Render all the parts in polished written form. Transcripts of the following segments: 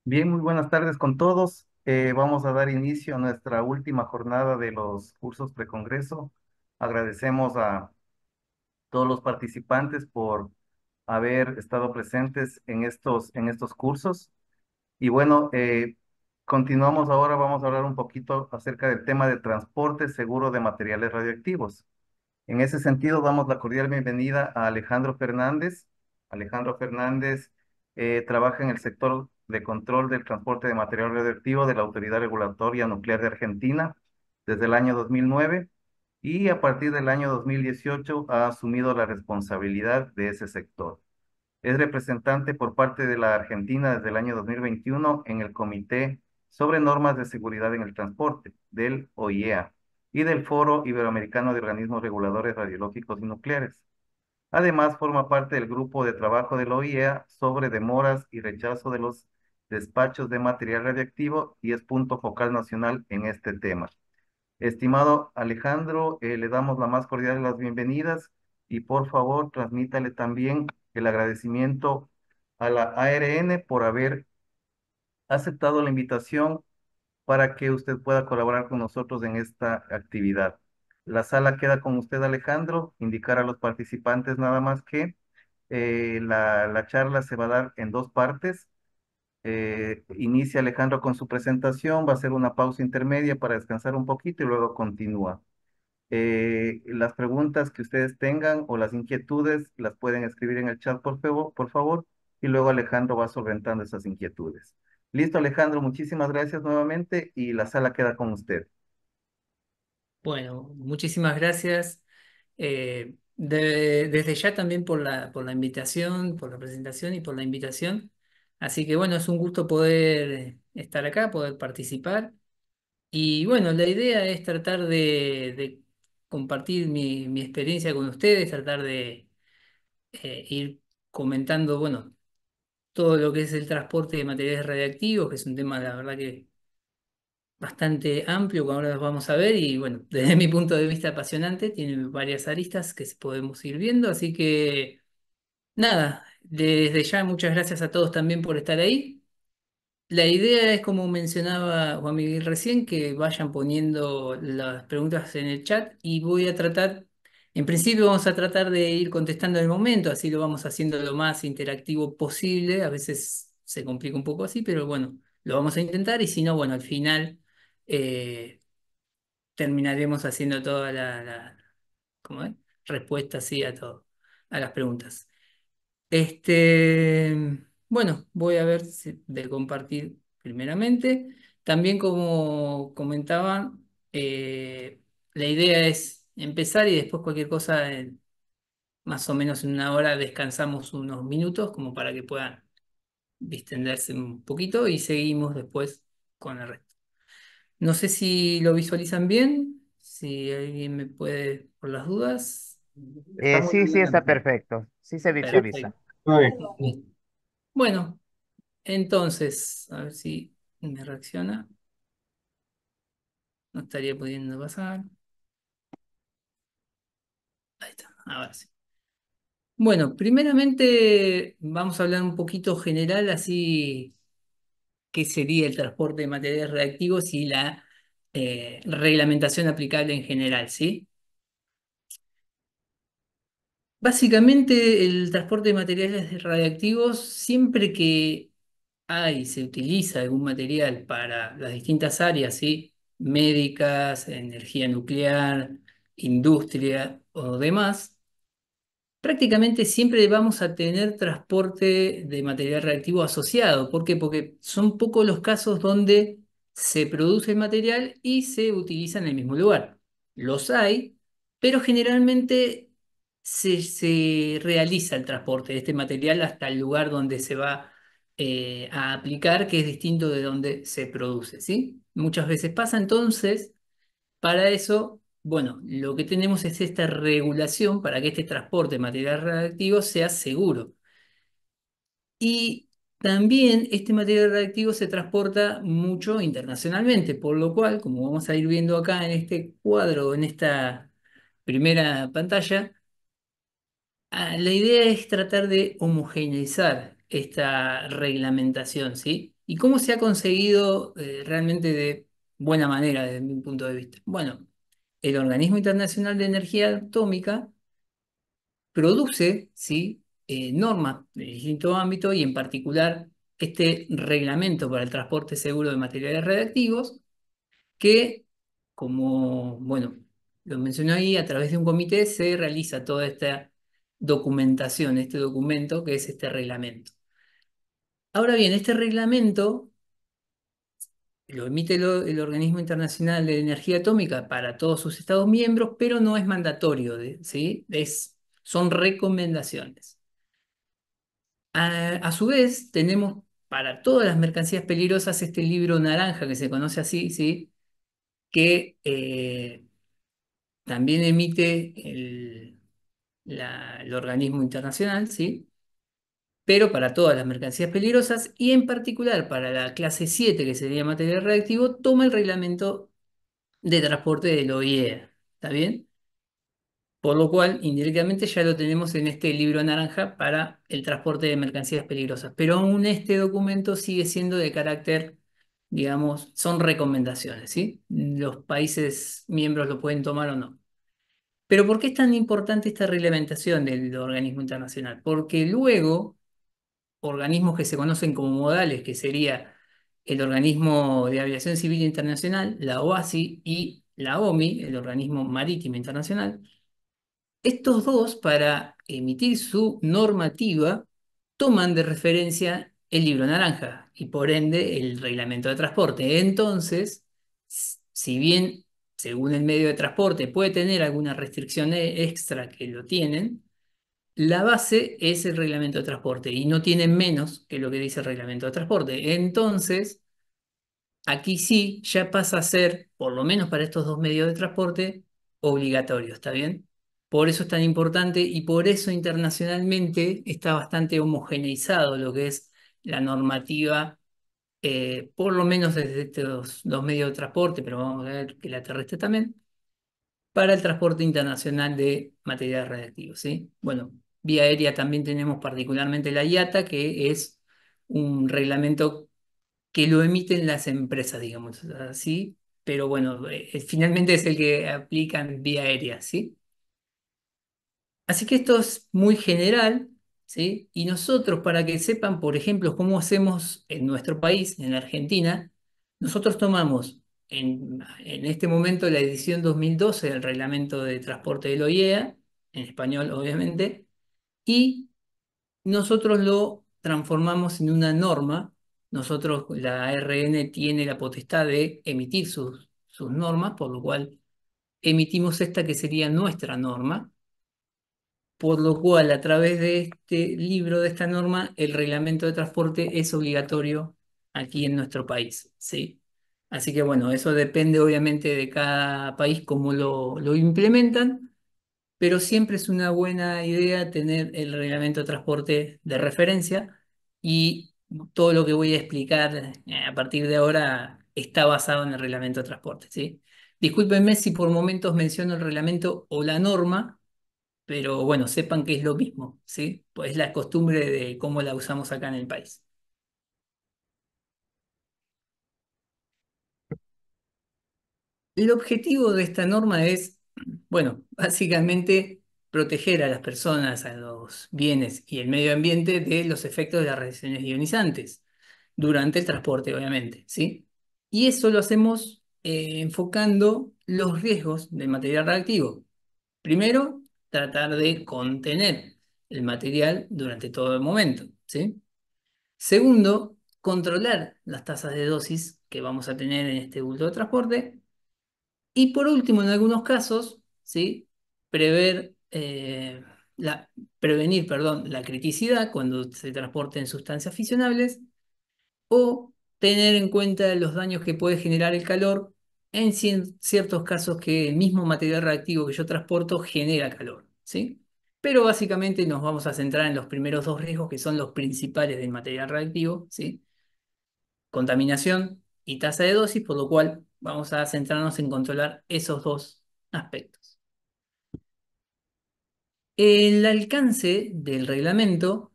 Bien, muy buenas tardes con todos. Vamos a dar inicio a nuestra última jornada de los cursos precongreso. Agradecemos a todos los participantes por haber estado presentes en estos cursos. Y bueno, continuamos ahora, vamos a hablar un poquito acerca del tema de transporte seguro de materiales radioactivos. En ese sentido, damos la cordial bienvenida a Alejandro Fernández. Alejandro Fernández trabaja en el sector de control del transporte de material radioactivo de la Autoridad Regulatoria Nuclear de Argentina desde el año 2009 y a partir del año 2018 ha asumido la responsabilidad de ese sector. Es representante por parte de la Argentina desde el año 2021 en el Comité sobre Normas de Seguridad en el Transporte del OIEA y del Foro Iberoamericano de Organismos Reguladores Radiológicos y Nucleares. Además, forma parte del grupo de trabajo del OIEA sobre demoras y rechazo de los despachos de material radiactivo y es punto focal nacional en este tema. Estimado Alejandro, le damos la más cordial de las bienvenidas y por favor transmítale también el agradecimiento a la ARN por haber aceptado la invitación para que usted pueda colaborar con nosotros en esta actividad. La sala queda con usted, Alejandro. Indicar a los participantes nada más que la charla se va a dar en dos partes. Inicia Alejandro con su presentación, va a hacer una pausa intermedia para descansar un poquito y luego continúa. Las preguntas que ustedes tengan o las inquietudes las pueden escribir en el chat por favor, y luego Alejandro va solventando esas inquietudes. Listo, Alejandro, muchísimas gracias nuevamente y la sala queda con usted. Bueno, muchísimas gracias. Desde ya también por la invitación, por la presentación y por la invitación. Así que bueno, es un gusto poder estar acá, poder participar. Y bueno, la idea es tratar de compartir mi experiencia con ustedes, tratar de ir comentando, bueno, todo lo que es el transporte de materiales radiactivos, que es un tema, la verdad que bastante amplio, que ahora los vamos a ver, y bueno, desde mi punto de vista apasionante, tiene varias aristas que podemos ir viendo, así que nada, desde ya muchas gracias a todos también por estar ahí. La idea es, como mencionaba Juan Miguel recién, que vayan poniendo las preguntas en el chat y voy a tratar, en principio vamos a tratar de ir contestando en el momento, así lo vamos haciendo lo más interactivo posible, a veces se complica un poco así, pero bueno, lo vamos a intentar y si no, bueno, al final eh, terminaremos haciendo toda ¿cómo es? Respuesta sí a todo, a las preguntas. Este, bueno, voy a ver de compartir primeramente. También como comentaba, la idea es empezar y después cualquier cosa, más o menos en una hora, descansamos unos minutos como para que puedan distenderse un poquito y seguimos después con el resto. No sé si lo visualizan bien, si alguien me puede, por las dudas. Está muy Sí, sí, bien, está Alejandro. perfecto. Sí se visualiza. Perfecto. Bien. Bueno. Entonces, a ver si me reacciona. No estaría pudiendo pasar. Ahí está, ahora sí. Bueno, primeramente vamos a hablar un poquito general, así qué sería el transporte de materiales reactivos y la reglamentación aplicable en general, ¿sí? Básicamente, el transporte de materiales radiactivos, siempre que se utiliza algún material para las distintas áreas, ¿sí? Médicas, energía nuclear, industria o demás, prácticamente siempre vamos a tener transporte de material reactivo asociado. ¿Por qué? Porque son pocos los casos donde se produce el material y se utiliza en el mismo lugar. Los hay, pero generalmente se realiza el transporte de este material hasta el lugar donde se va a aplicar, que es distinto de donde se produce, ¿sí? Muchas veces pasa entonces. Para eso, bueno, lo que tenemos es esta regulación para que este transporte de material radiactivo sea seguro. Y también este material radiactivo se transporta mucho internacionalmente, por lo cual, como vamos a ir viendo acá en este cuadro, en esta primera pantalla, la idea es tratar de homogeneizar esta reglamentación, ¿sí? ¿Y cómo se ha conseguido realmente de buena manera desde mi punto de vista? Bueno, el Organismo Internacional de Energía Atómica produce, ¿sí? Normas de distintos ámbitos y en particular este reglamento para el transporte seguro de materiales radiactivos que, como, bueno, lo mencioné ahí, a través de un comité se realiza toda esta documentación, este documento que es este reglamento. Ahora bien, este reglamento lo emite el Organismo Internacional de Energía Atómica para todos sus Estados miembros, pero no es mandatorio, ¿sí? Son recomendaciones. A su vez, tenemos para todas las mercancías peligrosas este libro naranja que se conoce así, ¿sí? Que también emite el organismo internacional, ¿sí? Pero para todas las mercancías peligrosas y en particular para la clase 7 que sería material reactivo, toma el reglamento de transporte del OIE, ¿está bien? Por lo cual, indirectamente ya lo tenemos en este libro naranja para el transporte de mercancías peligrosas. Pero aún este documento sigue siendo de carácter, digamos, son recomendaciones, ¿sí? Los países miembros lo pueden tomar o no. Pero ¿por qué es tan importante esta reglamentación del organismo internacional? Porque luego, organismos que se conocen como modales, que sería el Organismo de Aviación Civil Internacional, la OACI, y la OMI, el Organismo Marítimo Internacional, estos dos, para emitir su normativa, toman de referencia el libro naranja y por ende el reglamento de transporte. Entonces, si bien según el medio de transporte puede tener alguna restricción extra que lo tienen, la base es el reglamento de transporte y no tienen menos que lo que dice el reglamento de transporte. Entonces, aquí sí ya pasa a ser, por lo menos para estos dos medios de transporte, obligatorio, ¿está bien? Por eso es tan importante y por eso internacionalmente está bastante homogeneizado lo que es la normativa, por lo menos desde estos dos medios de transporte, pero vamos a ver que la terrestre también, para el transporte internacional de materiales radiactivos, ¿sí? Bueno, vía aérea también tenemos particularmente la IATA, que es un reglamento que lo emiten las empresas, digamos así, pero bueno, finalmente es el que aplican vía aérea, ¿sí? Así que esto es muy general, ¿sí? Y nosotros, para que sepan, por ejemplo, cómo hacemos en nuestro país, en Argentina, nosotros tomamos en este momento la edición 2012 del Reglamento de Transporte del OIEA, en español obviamente, y nosotros lo transformamos en una norma. Nosotros, la ARN tiene la potestad de emitir sus normas, por lo cual emitimos esta que sería nuestra norma, por lo cual a través de este libro, de esta norma, el reglamento de transporte es obligatorio aquí en nuestro país, ¿sí? Así que bueno, eso depende obviamente de cada país cómo lo implementan, pero siempre es una buena idea tener el reglamento de transporte de referencia y todo lo que voy a explicar a partir de ahora está basado en el reglamento de transporte, ¿sí? Discúlpenme si por momentos menciono el reglamento o la norma, pero bueno, sepan que es lo mismo, ¿sí? Pues es la costumbre de cómo la usamos acá en el país. El objetivo de esta norma es, bueno, básicamente proteger a las personas, a los bienes y el medio ambiente de los efectos de las radiaciones ionizantes durante el transporte, obviamente, ¿sí? Y eso lo hacemos enfocando los riesgos del material reactivo. Primero, tratar de contener el material durante todo el momento, ¿sí? Segundo, controlar las tasas de dosis que vamos a tener en este bulto de transporte. Y por último, en algunos casos, ¿sí? Prever, prevenir, perdón, la criticidad cuando se transporten sustancias fisionables o tener en cuenta los daños que puede generar el calor en ciertos casos que el mismo material reactivo que yo transporto genera calor, ¿sí? Pero básicamente nos vamos a centrar en los primeros dos riesgos que son los principales del material reactivo, ¿sí? Contaminación y tasa de dosis, por lo cual vamos a centrarnos en controlar esos dos aspectos. El alcance del reglamento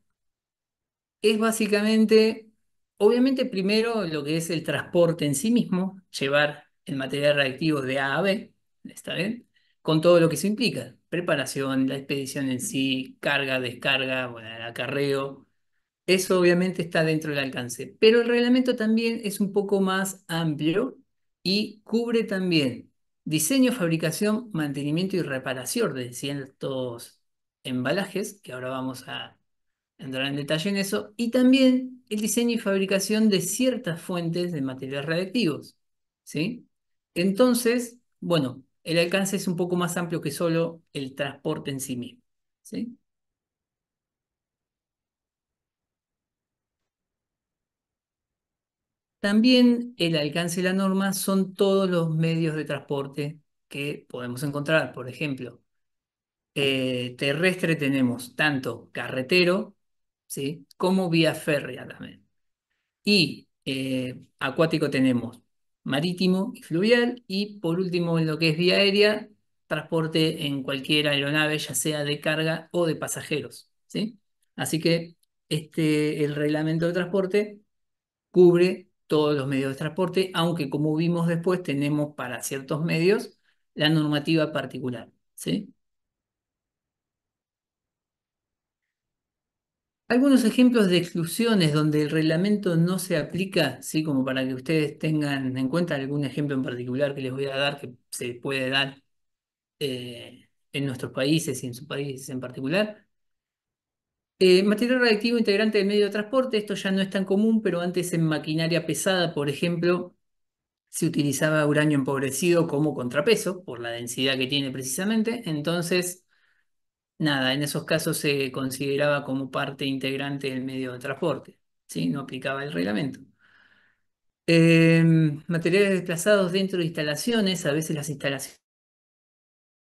es básicamente, Obviamente, primero lo que es el transporte en sí mismo, llevar el material radiactivo de A a B, ¿está bien? Con todo lo que eso implica, preparación, la expedición en sí, carga, descarga, bueno, el acarreo, eso obviamente está dentro del alcance, pero el reglamento también es un poco más amplio y cubre también diseño, fabricación, mantenimiento y reparación de ciertos embalajes, que ahora vamos a entrar en detalle en eso, y también el diseño y fabricación de ciertas fuentes de materiales radiactivos, ¿sí? Entonces, bueno, el alcance es un poco más amplio que solo el transporte en sí mismo, ¿sí? También el alcance de la norma son todos los medios de transporte que podemos encontrar. Por ejemplo, terrestre tenemos tanto carretero, ¿sí? Como vía férrea también. Y acuático tenemos marítimo y fluvial. Y por último, en lo que es vía aérea, transporte en cualquier aeronave, ya sea de carga o de pasajeros, ¿sí? Así que el reglamento de transporte cubre todos los medios de transporte, aunque como vimos después tenemos para ciertos medios la normativa particular, ¿sí? Algunos ejemplos de exclusiones donde el reglamento no se aplica, ¿sí? Como para que ustedes tengan en cuenta algún ejemplo en particular que les voy a dar, que se puede dar en nuestros países y en sus países en particular. Material radiactivo integrante del medio de transporte, esto ya no es tan común, pero antes en maquinaria pesada, por ejemplo, se utilizaba uranio empobrecido como contrapeso por la densidad que tiene precisamente. Entonces, nada, en esos casos se consideraba como parte integrante del medio de transporte, ¿sí? No aplicaba el reglamento. Materiales desplazados dentro de instalaciones, a veces las instalaciones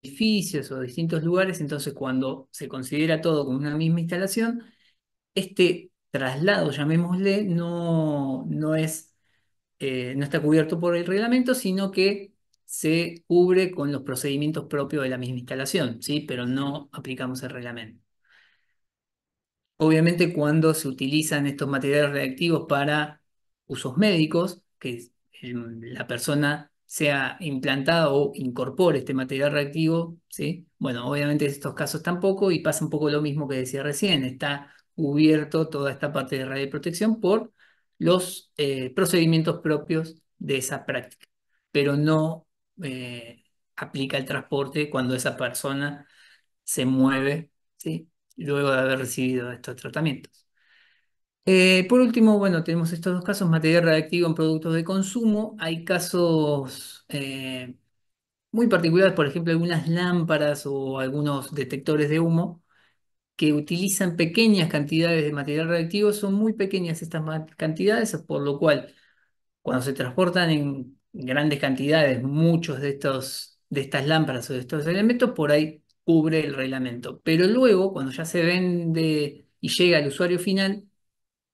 de edificios o distintos lugares, entonces cuando se considera todo como una misma instalación, este traslado, llamémosle, no está cubierto por el reglamento, sino que se cubre con los procedimientos propios de la misma instalación, ¿sí? Pero no aplicamos el reglamento. Obviamente, cuando se utilizan estos materiales reactivos para usos médicos, que la persona sea implantada o incorpore este material reactivo, ¿sí? Bueno, obviamente en estos casos tampoco, y pasa un poco lo mismo que decía recién, está cubierto toda esta parte de radioprotección por los procedimientos propios de esa práctica, pero no aplica el transporte cuando esa persona se mueve, ¿sí? Luego de haber recibido estos tratamientos. Por último, bueno, tenemos estos dos casos, material radiactivo en productos de consumo. Hay casos muy particulares, por ejemplo, algunas lámparas o algunos detectores de humo que utilizan pequeñas cantidades de material radiactivo. Son muy pequeñas estas cantidades, por lo cual cuando se transportan en grandes cantidades, muchos de estas lámparas o de estos elementos, por ahí cubre el reglamento. Pero luego, cuando ya se vende y llega al usuario final,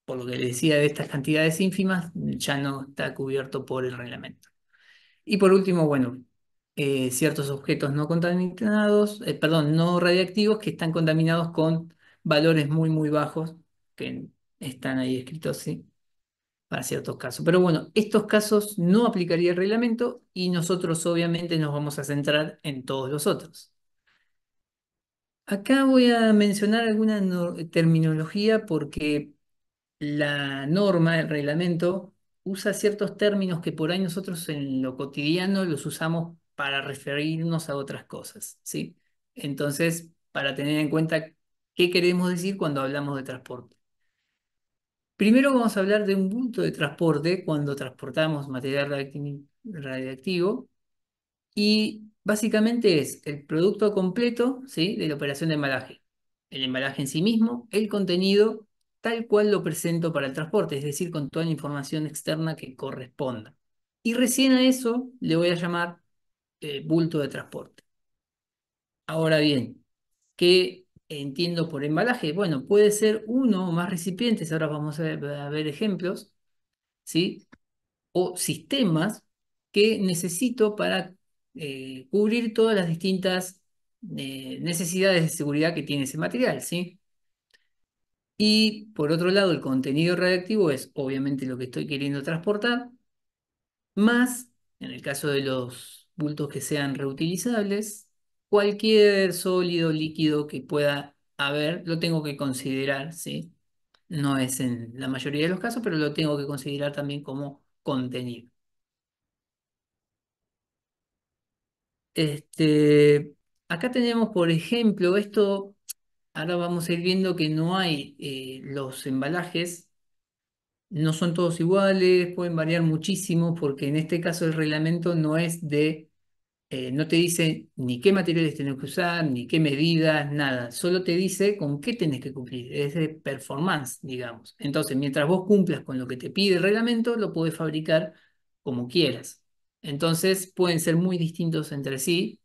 por lo que le decía de estas cantidades ínfimas, ya no está cubierto por el reglamento. Y por último, bueno, ciertos objetos no contaminados, perdón, no radiactivos que están contaminados con valores muy, muy bajos, que están ahí escritos, sí, para ciertos casos. Pero bueno, estos casos no aplicaría el reglamento y nosotros obviamente nos vamos a centrar en todos los otros. Acá voy a mencionar alguna terminología porque la norma, el reglamento, usa ciertos términos que por ahí nosotros en lo cotidiano los usamos para referirnos a otras cosas, ¿sí? Entonces, para tener en cuenta qué queremos decir cuando hablamos de transporte. Primero vamos a hablar de un bulto de transporte cuando transportamos material radiactivo y básicamente es el producto completo, ¿sí? De la operación de embalaje. El embalaje en sí mismo, el contenido tal cual lo presento para el transporte, es decir, con toda la información externa que corresponda. Y recién a eso le voy a llamar bulto de transporte. Ahora bien, ¿qué entiendo por embalaje? Bueno, puede ser uno o más recipientes, ahora vamos a ver ejemplos, ¿sí? O sistemas que necesito para cubrir todas las distintas necesidades de seguridad que tiene ese material, ¿sí? Y por otro lado, el contenido radiactivo es obviamente lo que estoy queriendo transportar, más, en el caso de los bultos que sean reutilizables, cualquier sólido, líquido que pueda haber, lo tengo que considerar, ¿sí? No es en la mayoría de los casos, pero lo tengo que considerar también como contenido. Este, acá tenemos, por ejemplo, esto, ahora vamos a ir viendo que no hay los embalajes. No son todos iguales, pueden variar muchísimo porque en este caso el reglamento no es de, no te dice ni qué materiales tenés que usar, ni qué medidas, nada. Solo te dice con qué tenés que cumplir. Es de performance, digamos. Entonces, mientras vos cumplas con lo que te pide el reglamento, lo podés fabricar como quieras. Entonces, pueden ser muy distintos entre sí,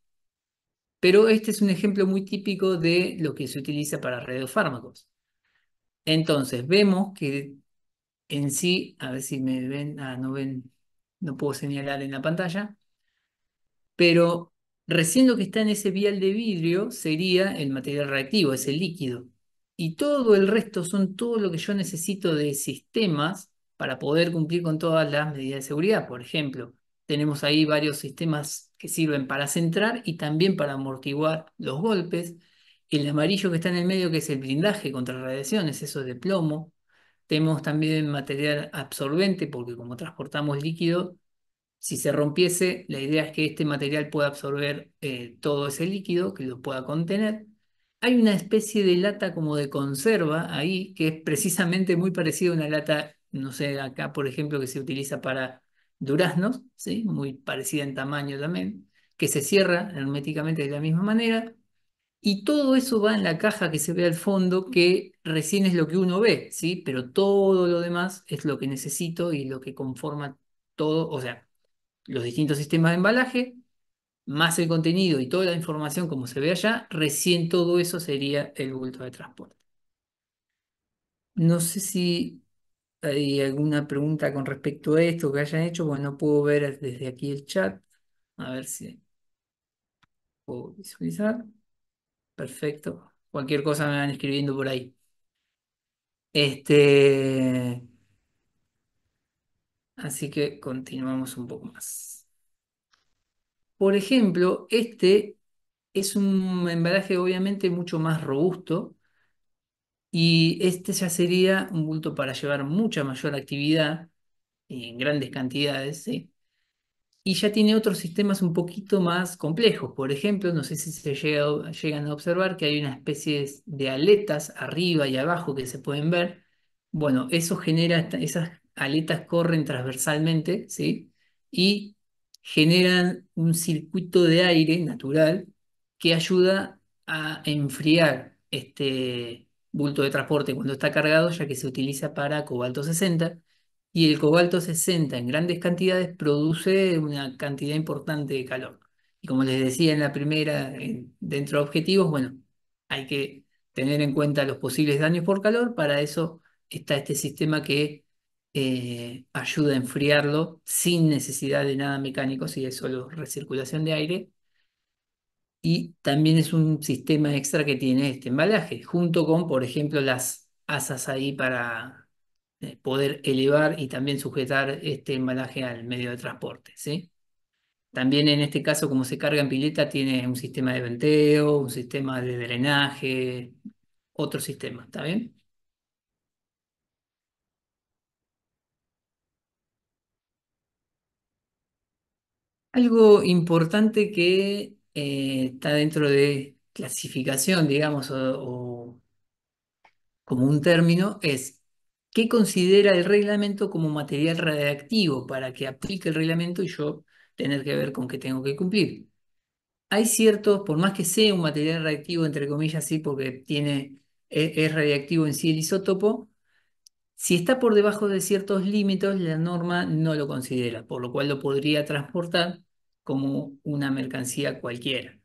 pero este es un ejemplo muy típico de lo que se utiliza para radiofármacos. Entonces, vemos que en sí, a ver si me ven, no ven, no puedo señalar en la pantalla, pero recién lo que está en ese vial de vidrio sería el material reactivo, es el líquido. Y todo el resto son todo lo que yo necesito de sistemas para poder cumplir con todas las medidas de seguridad. Por ejemplo, tenemos ahí varios sistemas que sirven para centrar y también para amortiguar los golpes. El amarillo que está en el medio, que es el blindaje contra radiaciones, eso es de plomo. Tenemos también material absorbente, porque como transportamos líquido, si se rompiese, la idea es que este material pueda absorber todo ese líquido, que lo pueda contener. Hay una especie de lata como de conserva ahí, que es precisamente muy parecida a una lata, no sé, acá por ejemplo, que se utiliza para duraznos, ¿sí? Muy parecida en tamaño también, que se cierra herméticamente de la misma manera. Y todo eso va en la caja que se ve al fondo, que recién es lo que uno ve, ¿sí? Pero todo lo demás es lo que necesito y lo que conforma todo, o sea, los distintos sistemas de embalaje, más el contenido y toda la información como se ve allá, recién todo eso sería el bulto de transporte. No sé si hay alguna pregunta con respecto a esto que hayan hecho, bueno, no puedo ver desde aquí el chat, a ver si puedo visualizar. Perfecto. Cualquier cosa me van escribiendo por ahí. Este, así que continuamos un poco más. Por ejemplo, este es un embalaje obviamente mucho más robusto. Y este ya sería un bulto para llevar mucha mayor actividad en grandes cantidades, ¿sí? Y ya tiene otros sistemas un poquito más complejos. Por ejemplo, no sé si llegan a observar que hay una especie de aletas arriba y abajo que se pueden ver. Bueno, eso genera, esas aletas corren transversalmente, ¿sí? Y generan un circuito de aire natural que ayuda a enfriar este bulto de transporte cuando está cargado, ya que se utiliza para cobalto 60 y el cobalto 60 en grandes cantidades produce una cantidad importante de calor. Y como les decía en la primera, dentro de objetivos, bueno, hay que tener en cuenta los posibles daños por calor. Para eso está este sistema que ayuda a enfriarlo sin necesidad de nada mecánico, si es solo recirculación de aire. Y también es un sistema extra que tiene este embalaje, junto con, por ejemplo, las asas ahí para poder elevar y también sujetar este embalaje al medio de transporte, ¿sí? También en este caso, como se carga en pileta, tiene un sistema de venteo, un sistema de drenaje, otro sistema, ¿está bien? Algo importante que está dentro de clasificación, digamos, o como un término, es qué considera el reglamento como material radiactivo para que aplique el reglamento y yo tener que ver con qué tengo que cumplir. Hay ciertos, por más que sea un material radiactivo, entre comillas, sí, porque es radiactivo en sí el isótopo, si está por debajo de ciertos límites, la norma no lo considera, por lo cual lo podría transportar como una mercancía cualquiera.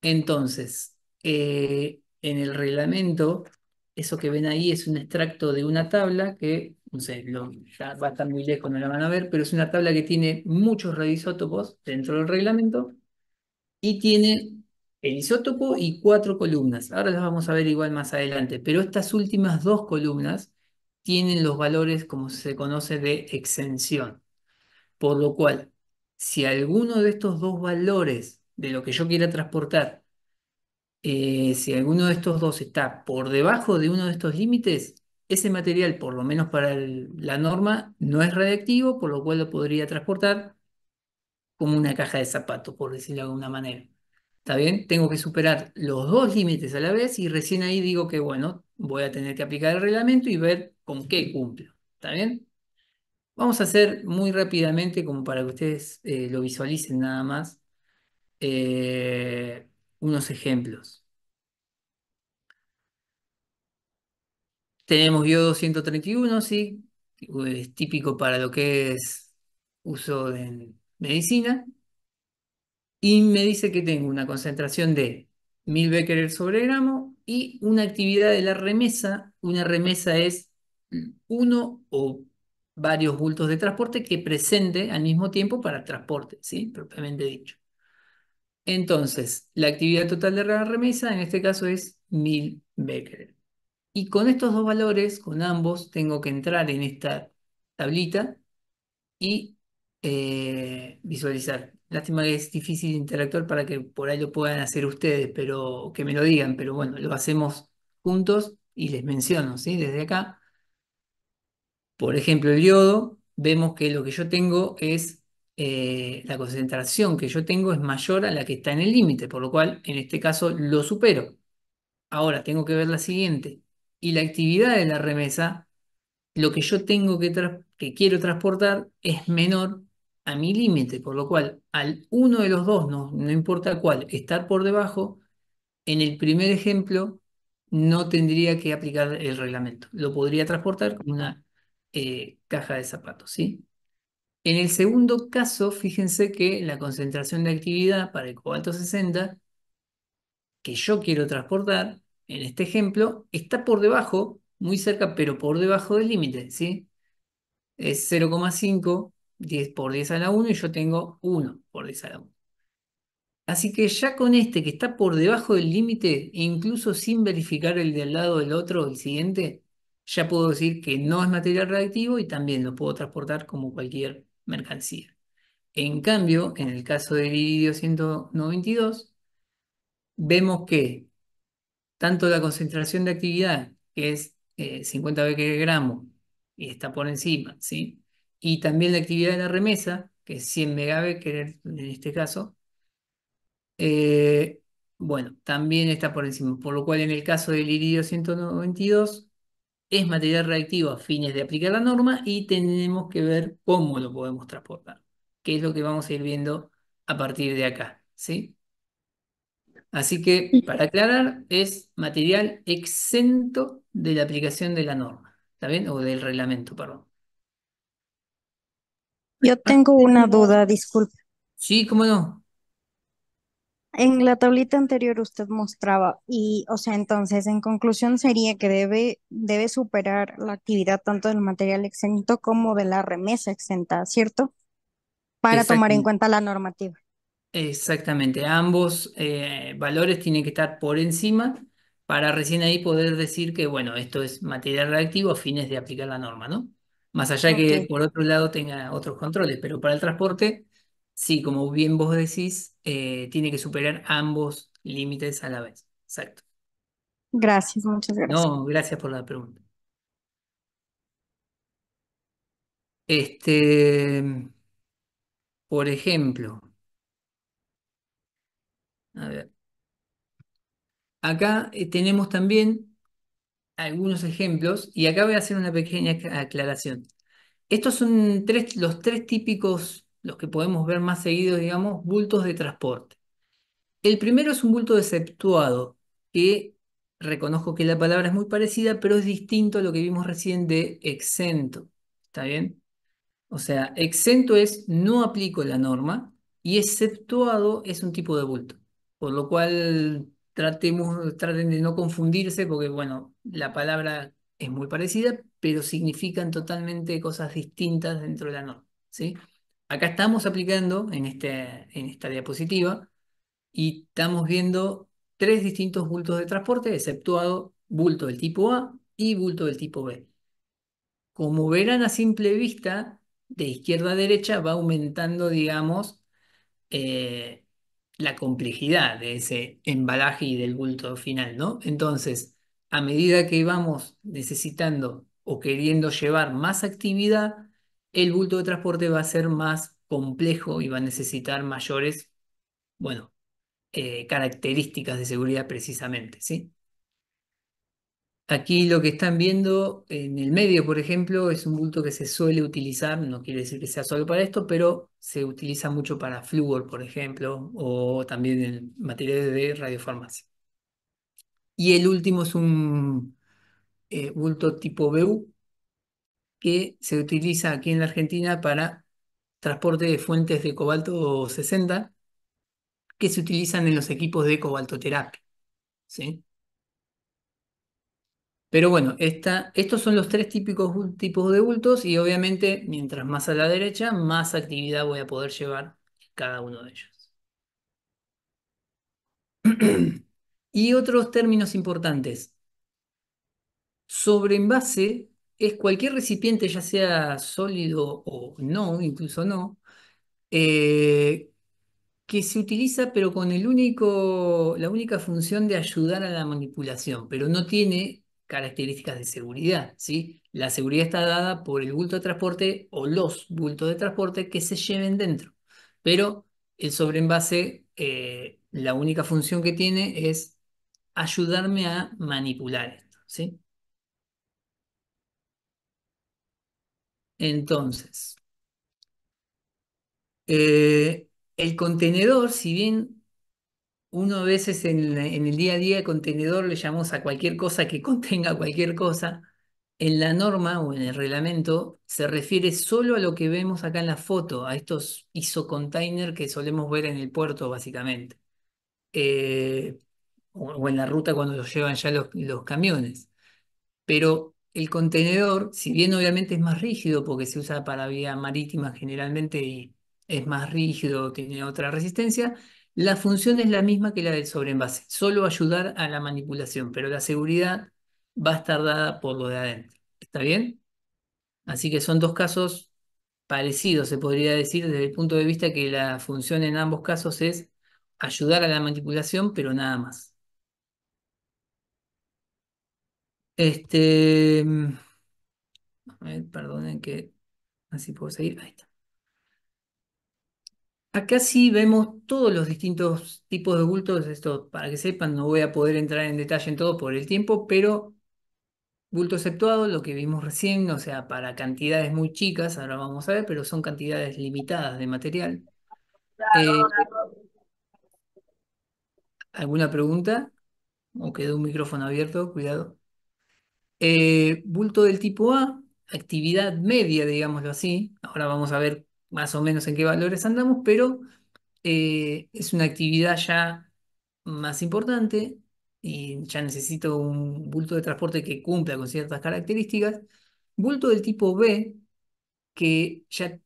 Entonces, en el reglamento, eso que ven ahí es un extracto de una tabla que, no sé, ya va a estar muy lejos, no la van a ver, pero es una tabla que tiene muchos radioisótopos dentro del reglamento y tiene el isótopo y 4 columnas. Ahora las vamos a ver igual más adelante, pero estas últimas 2 columnas tienen los valores como se conoce de exención. Por lo cual, si alguno de estos dos valores de lo que yo quiera transportar, si alguno de estos dos está por debajo de uno de estos límites, ese material, por lo menos para la norma, no es radiactivo, por lo cual lo podría transportar como una caja de zapatos, por decirlo de alguna manera. ¿Está bien? Tengo que superar los dos límites a la vez y recién ahí digo que, bueno, voy a tener que aplicar el reglamento y ver con qué cumplo. ¿Está bien? Vamos a hacer muy rápidamente, como para que ustedes lo visualicen nada más, unos ejemplos. Tenemos yodo 131, sí, es típico para lo que es uso en medicina. Y me dice que tengo una concentración de 1000 becquerel sobre gramo y una actividad de la remesa. Una remesa es uno o varios bultos de transporte que presente al mismo tiempo para el transporte, ¿sí? Propiamente dicho. Entonces, la actividad total de la remesa en este caso es 1000 becquerel. Y con estos dos valores, con ambos, tengo que entrar en esta tablita y visualizar. Lástima que es difícil interactuar para que por ahí lo puedan hacer ustedes, pero que me lo digan, pero bueno, lo hacemos juntos y les menciono, ¿sí? Desde acá, por ejemplo, el yodo, vemos que lo que yo tengo es, la concentración que yo tengo es mayor a la que está en el límite, por lo cual en este caso lo supero. Ahora tengo que ver la siguiente. Y la actividad de la remesa, lo que yo tengo que quiero transportar es menor a mi límite, por lo cual al uno de los dos, no importa cuál, estar por debajo, en el primer ejemplo no tendría que aplicar el reglamento. Lo podría transportar como una caja de zapatos, ¿sí? En el segundo caso, fíjense que la concentración de actividad para el cobalto 60 que yo quiero transportar, en este ejemplo, está por debajo, muy cerca, pero por debajo del límite, ¿sí? Es 0,5, 10 por 10 a la 1 y yo tengo 1 por 10 a la 1. Así que ya con este que está por debajo del límite, incluso sin verificar el del lado del otro, el siguiente, ya puedo decir que no es material radiactivo y también lo puedo transportar como cualquier mercancía. En cambio, en el caso del iridio 192, vemos que tanto la concentración de actividad, que es 50 gramos, y está por encima, ¿sí? Y también la actividad de la remesa, que es 100 megabecquerel en este caso, eh, bueno, también está por encima, por lo cual en el caso del iridio 192 es material reactivo a fines de aplicar la norma y tenemos que ver cómo lo podemos transportar, que es lo que vamos a ir viendo a partir de acá, ¿sí? Así que, para aclarar, es material exento de la aplicación de la norma, ¿está bien? O del reglamento, perdón. Yo tengo una duda, disculpe. Sí, cómo no. En la tablita anterior usted mostraba y, o sea, entonces en conclusión sería que debe superar la actividad tanto del material exento como de la remesa exenta, ¿cierto? Para tomar en Exactamente. cuenta la normativa. Exactamente. Ambos valores tienen que estar por encima para recién ahí poder decir que, bueno, esto es material reactivo a fines de aplicar la norma, ¿no? Más allá de Ok, que por otro lado tenga otros controles, pero para el transporte, sí, como bien vos decís, tiene que superar ambos límites a la vez. Exacto. gracias, muchas gracias. No, gracias por la pregunta. Este, por ejemplo, a ver, acá tenemos también algunos ejemplos y acá voy a hacer una pequeña aclaración. Estos son los tres típicos, los que podemos ver más seguidos, digamos, bultos de transporte. El primero es un bulto exceptuado, que reconozco que la palabra es muy parecida, pero es distinto a lo que vimos recién de exento. ¿Está bien? O sea, exento es no aplico la norma y exceptuado es un tipo de bulto. Por lo cual traten de no confundirse porque, bueno, la palabra es muy parecida, pero significan totalmente cosas distintas dentro de la norma, ¿sí? Acá estamos aplicando en esta diapositiva y estamos viendo tres distintos bultos de transporte, exceptuado bulto del tipo A y bulto del tipo B. Como verán a simple vista, de izquierda a derecha va aumentando, digamos, eh, la complejidad de ese embalaje y del bulto final, ¿no? Entonces, a medida que vamos necesitando o queriendo llevar más actividad, el bulto de transporte va a ser más complejo y va a necesitar mayores, bueno, características de seguridad precisamente, ¿sí? Aquí lo que están viendo en el medio, por ejemplo, es un bulto que se suele utilizar, no quiere decir que sea solo para esto, pero se utiliza mucho para flúor, por ejemplo, o también en materiales de radiofarmacia. Y el último es un bulto tipo BU que se utiliza aquí en la Argentina para transporte de fuentes de cobalto 60 que se utilizan en los equipos de cobaltoterapia, ¿sí? Pero bueno, estos son los tres típicos tipos de bultos y obviamente mientras más a la derecha, más actividad voy a poder llevar en cada uno de ellos. Y otros términos importantes. Sobreenvase es cualquier recipiente, ya sea sólido o no, incluso no, eh, que se utiliza pero con la única función de ayudar a la manipulación, pero no tiene características de seguridad, ¿sí? La seguridad está dada por el bulto de transporte o los bultos de transporte que se lleven dentro, pero el sobreenvase, la única función que tiene es ayudarme a manipular esto, ¿sí? Entonces, el contenedor, si bien uno a veces en el día a día contenedor le llamamos a cualquier cosa que contenga cualquier cosa. En la norma o en el reglamento se refiere solo a lo que vemos acá en la foto, a estos ISO-container que solemos ver en el puerto básicamente. Eh, o en la ruta cuando los llevan ya los camiones. Pero el contenedor, si bien obviamente es más rígido porque se usa para vía marítima generalmente y es más rígido, tiene otra resistencia, la función es la misma que la del sobreenvase, solo ayudar a la manipulación, pero la seguridad va a estar dada por lo de adentro. ¿Está bien? Así que son dos casos parecidos, se podría decir, desde el punto de vista que la función en ambos casos es ayudar a la manipulación, pero nada más. Este, a ver, perdonen que así puedo seguir. Ahí está. Acá sí vemos todos los distintos tipos de bultos. Esto, para que sepan, no voy a poder entrar en detalle en todo por el tiempo, pero bulto exceptuado, lo que vimos recién, o sea, para cantidades muy chicas, ahora vamos a ver, pero son cantidades limitadas de material. Eh, ¿Alguna pregunta? ¿O quedó un micrófono abierto? Cuidado. Bulto del tipo A, actividad media, digámoslo así. Ahora vamos a ver más o menos en qué valores andamos, pero es una actividad ya más importante y ya necesito un bulto de transporte que cumpla con ciertas características. Bulto del tipo B, que ya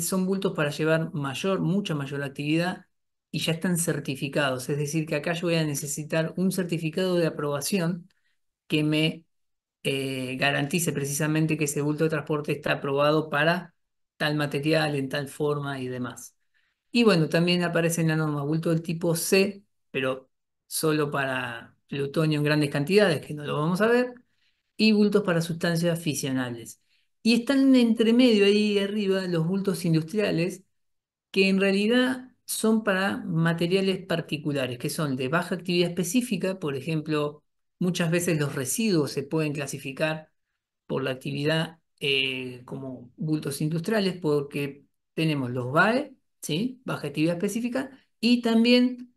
son bultos para llevar mucha mayor actividad y ya están certificados. Es decir, que acá yo voy a necesitar un certificado de aprobación que me garantice precisamente que ese bulto de transporte está aprobado para tal material, en tal forma y demás. Y bueno, también aparece en la norma bulto del tipo C, pero solo para plutonio en grandes cantidades, que no lo vamos a ver, y bultos para sustancias fisionales. Y están entre medio ahí arriba los bultos industriales, que en realidad son para materiales particulares, que son de baja actividad específica. Por ejemplo, muchas veces los residuos se pueden clasificar por la actividad como bultos industriales, porque tenemos los BAE, ¿sí? Baja actividad específica, y también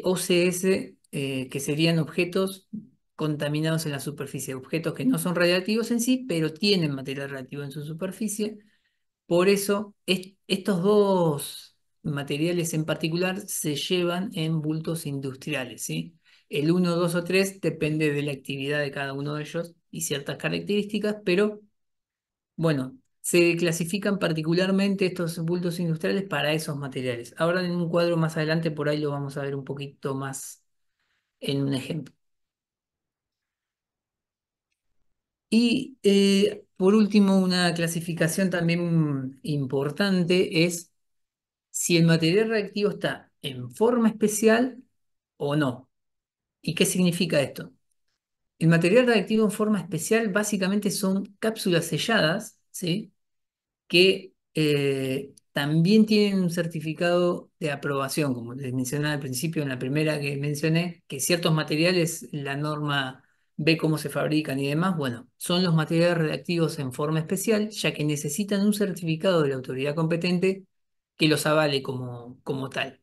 OCS, que serían objetos contaminados en la superficie, objetos que no son radiactivos en sí, pero tienen material radiactivo en su superficie. Por eso, estos dos materiales en particular se llevan en bultos industriales, ¿sí? El uno, 2 o 3 depende de la actividad de cada uno de ellos y ciertas características, pero bueno, se clasifican particularmente estos bultos industriales para esos materiales. Ahora en un cuadro más adelante por ahí lo vamos a ver un poquito más en un ejemplo. Y por último, una clasificación también importante es si el material reactivo está en forma especial o no. ¿Y qué significa esto? El material reactivo en forma especial básicamente son cápsulas selladas, ¿sí? Que también tienen un certificado de aprobación, como les mencionaba al principio en la primera que mencioné, que ciertos materiales, la norma ve cómo se fabrican y demás, bueno, son los materiales reactivos en forma especial, ya que necesitan un certificado de la autoridad competente que los avale como tal.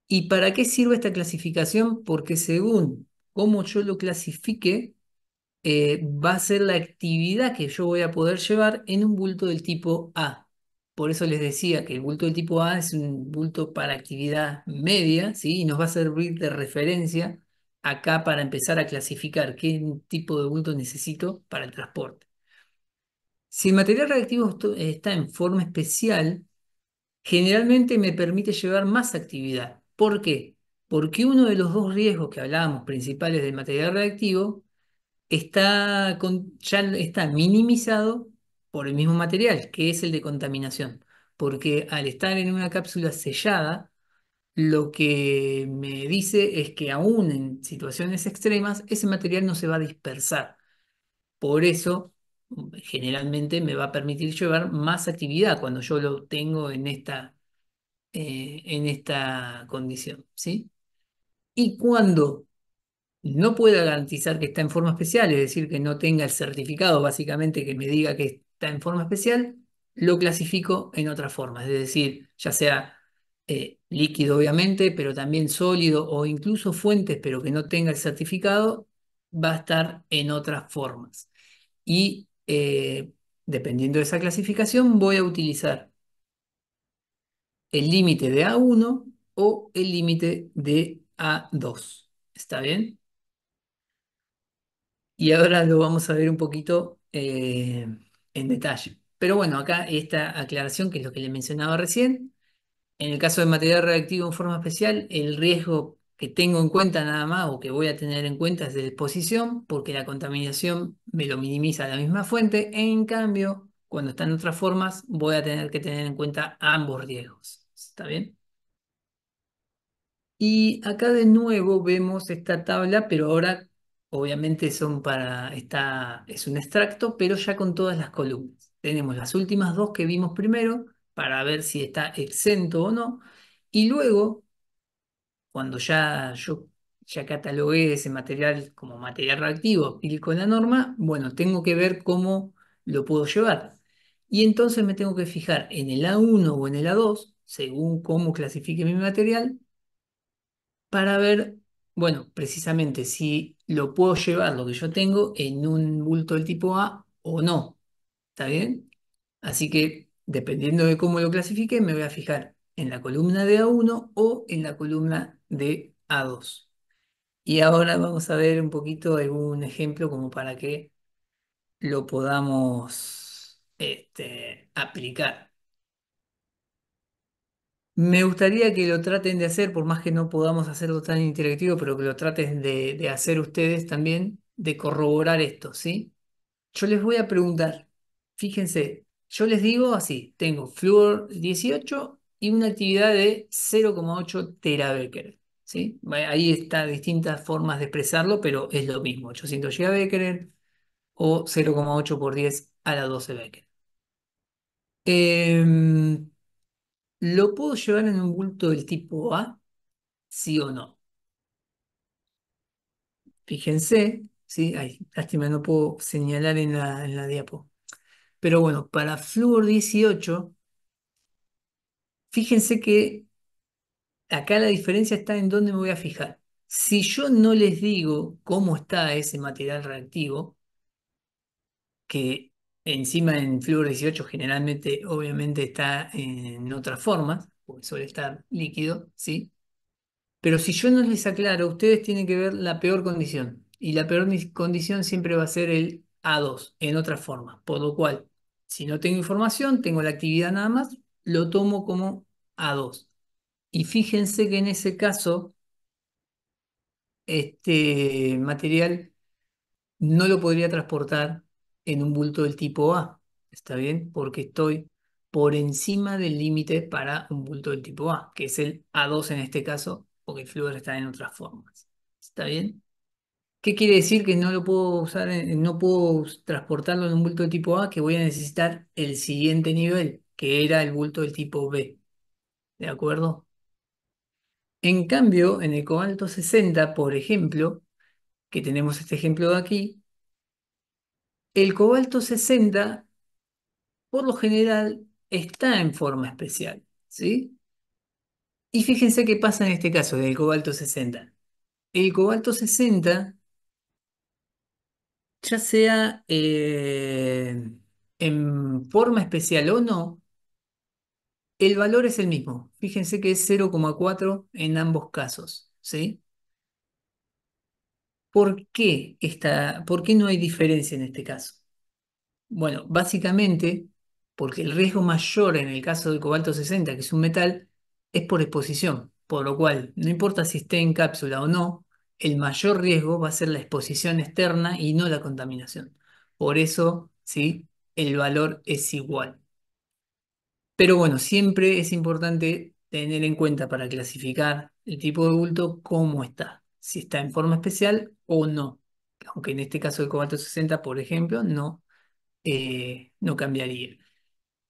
¿Y para qué sirve esta clasificación? Porque según cómo yo lo clasifique, va a ser la actividad que yo voy a poder llevar en un bulto del tipo A. Por eso les decía que el bulto del tipo A es un bulto para actividad media, ¿sí? Y nos va a servir de referencia acá para empezar a clasificar qué tipo de bulto necesito para el transporte. Si el material reactivo está en forma especial, generalmente me permite llevar más actividad. ¿Por qué? Porque uno de los dos riesgos que hablábamos principales del material reactivo ya está minimizado por el mismo material, que es el de contaminación. Porque al estar en una cápsula sellada, lo que me dice es que aún en situaciones extremas, ese material no se va a dispersar. Por eso, generalmente me va a permitir llevar más actividad cuando yo lo tengo en esta condición, ¿sí? Y cuando no pueda garantizar que está en forma especial, es decir, que no tenga el certificado básicamente que me diga que está en forma especial, lo clasifico en otra forma, es decir, ya sea líquido obviamente, pero también sólido o incluso fuentes, pero que no tenga el certificado, va a estar en otras formas. Y dependiendo de esa clasificación, voy a utilizar el límite de A1 o el límite de A2. ¿Está bien? Y ahora lo vamos a ver un poquito en detalle. Pero bueno, acá esta aclaración, que es lo que le mencionaba recién. En el caso de material reactivo en forma especial, el riesgo que tengo en cuenta nada más o que voy a tener en cuenta es de exposición, porque la contaminación me lo minimiza la misma fuente. En cambio, cuando están en otras formas, voy a tener que tener en cuenta ambos riesgos. ¿Está bien? Y acá de nuevo vemos esta tabla, pero ahora obviamente es un extracto, pero ya con todas las columnas. Tenemos las últimas dos que vimos primero para ver si está exento o no. Y luego, cuando yo ya catalogué ese material como material reactivo, aplico la norma, bueno, tengo que ver cómo lo puedo llevar. Y entonces me tengo que fijar en el A1 o en el A2, según cómo clasifique mi material para ver, bueno, precisamente si lo puedo llevar lo que yo tengo en un bulto del tipo A o no. ¿Está bien? Así que dependiendo de cómo lo clasifique, me voy a fijar en la columna de A1 o en la columna de A2. Y ahora vamos a ver un poquito algún ejemplo como para que lo podamos aplicar. Me gustaría que lo traten de hacer, por más que no podamos hacerlo tan interactivo, pero que lo traten de hacer ustedes también, de corroborar esto, ¿sí? Yo les voy a preguntar, fíjense, yo les digo así, tengo flúor 18 y una actividad de 0,8 terabecker, ¿sí? Ahí está distintas formas de expresarlo, pero es lo mismo, 800 gigabecker o 0,8 por 10 a la 12 Becker. Em, ¿Lo puedo llevar en un bulto del tipo A? ¿Sí o no? Fíjense, ¿sí? Ay, lástima, no puedo señalar en la diapo. Pero bueno, para flúor 18, fíjense que acá la diferencia está en dónde me voy a fijar. Si yo no les digo cómo está ese material reactivo, que encima en flúor 18 generalmente, obviamente, está en otras formas, porque suele estar líquido, ¿sí? Pero si yo no les aclaro, ustedes tienen que ver la peor condición. Y la peor condición siempre va a ser el A2 en otra forma. Por lo cual, Si no tengo información, tengo la actividad nada más, lo tomo como A2. Y fíjense que en ese caso, este material no lo podría transportar en un bulto del tipo A. ¿Está bien? Porque estoy por encima del límite para un bulto del tipo A, que es el A2 en este caso, porque el flúor está en otras formas. ¿Está bien? ¿Qué quiere decir que no lo puedo usar, no puedo transportarlo en un bulto del tipo A? Que voy a necesitar el siguiente nivel, que era el bulto del tipo B. ¿De acuerdo? En cambio, en el cobalto 60, por ejemplo, que tenemos este ejemplo de aquí, el cobalto 60 por lo general está en forma especial, ¿sí? Y fíjense qué pasa en este caso del cobalto 60. El cobalto 60, ya sea en forma especial o no, el valor es el mismo. Fíjense que es 0,4 en ambos casos, ¿sí? ¿Por qué no hay diferencia en este caso? Bueno, básicamente porque el riesgo mayor en el caso del cobalto 60, que es un metal, es por exposición, por lo cual no importa si esté en cápsula o no, el mayor riesgo va a ser la exposición externa y no la contaminación. Por eso, sí, el valor es igual. Pero bueno, siempre es importante tener en cuenta para clasificar el tipo de bulto cómo está, si está en forma especial o no. Aunque en este caso del cobalto 60, por ejemplo, no cambiaría.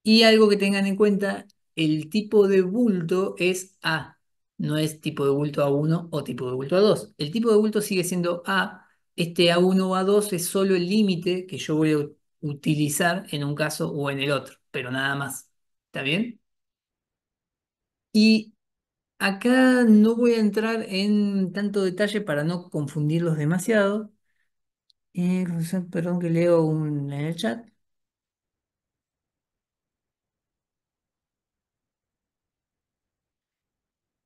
Y algo que tengan en cuenta, el tipo de bulto es A, no es tipo de bulto A1 o tipo de bulto A2. El tipo de bulto sigue siendo A, este A1 o A2 es solo el límite que yo voy a utilizar en un caso o en el otro, pero nada más. ¿Está bien? Y acá no voy a entrar en tanto detalle para no confundirlos demasiado. Perdón que leo en el chat.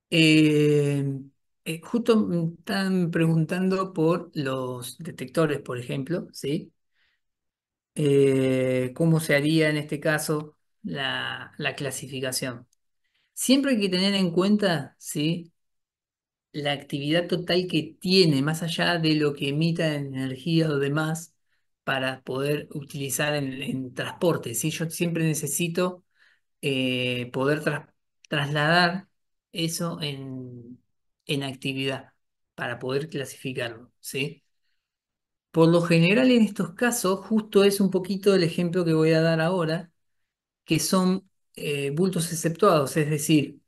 Eh, justo me están preguntando por los detectores, por ejemplo, ¿sí? ¿Cómo se haría en este caso la clasificación? Siempre hay que tener en cuenta, ¿sí? La actividad total que tiene, más allá de lo que emita en energía o demás, para poder utilizar en transporte, ¿sí? Yo siempre necesito poder trasladar eso en actividad para poder clasificarlo, ¿sí? Por lo general en estos casos, justo es un poquito el ejemplo que voy a dar ahora, que son bultos exceptuados, es decir,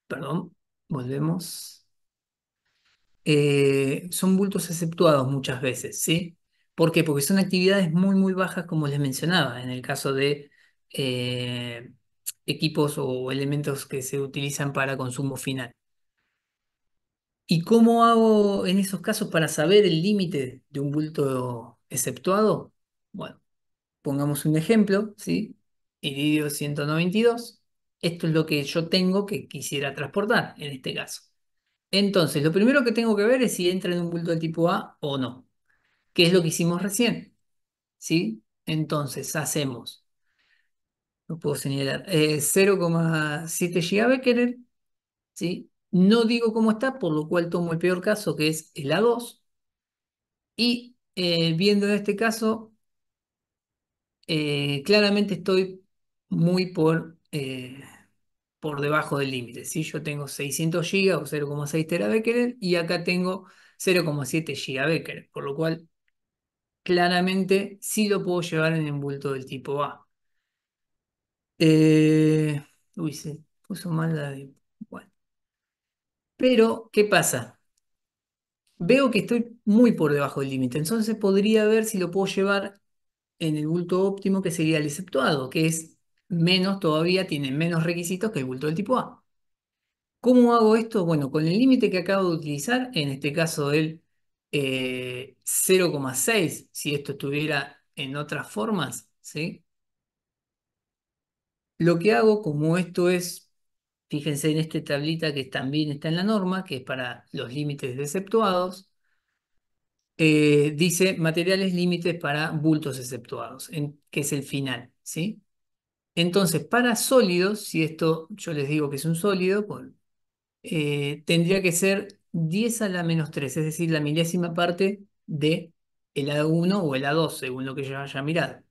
perdón, volvemos, son bultos exceptuados muchas veces, ¿sí? ¿Por qué? Porque son actividades muy, muy bajas, como les mencionaba, en el caso de eh, equipos o elementos que se utilizan para consumo final. ¿Y cómo hago en esos casos para saber el límite de un bulto exceptuado? Bueno, pongamos un ejemplo, ¿sí? Iridio 192. Esto es lo que yo tengo que quisiera transportar en este caso. Entonces, lo primero que tengo que ver es si entra en un bulto del tipo A o no, que es lo que hicimos recién, ¿sí? Entonces, hacemos, lo puedo señalar, 0,7 GBq, ¿sí? No digo cómo está, por lo cual tomo el peor caso, que es el A2, y viendo en este caso, claramente estoy muy por debajo del límite, ¿sí? Yo tengo 600 GB o 0,6 TB y acá tengo 0,7 GBq, por lo cual claramente sí lo puedo llevar en envuelto del tipo A. Eh, Uy, se puso mal la de... Bueno, pero, ¿qué pasa? Veo que estoy muy por debajo del límite, entonces podría ver si lo puedo llevar en el bulto óptimo, que sería el exceptuado, que es menos todavía, tiene menos requisitos que el bulto del tipo A. ¿Cómo hago esto? Bueno, con el límite que acabo de utilizar, en este caso el 0,6, si esto estuviera en otras formas, ¿sí? Lo que hago, como esto es, fíjense en esta tablita que también está en la norma, que es para los límites de exceptuados, dice materiales límites para bultos exceptuados, que es el final, ¿sí? Entonces, para sólidos, si esto yo les digo que es un sólido, pues, tendría que ser 10 a la menos 3, es decir, la milésima parte de el A1 o el A2, según lo que yo haya mirado.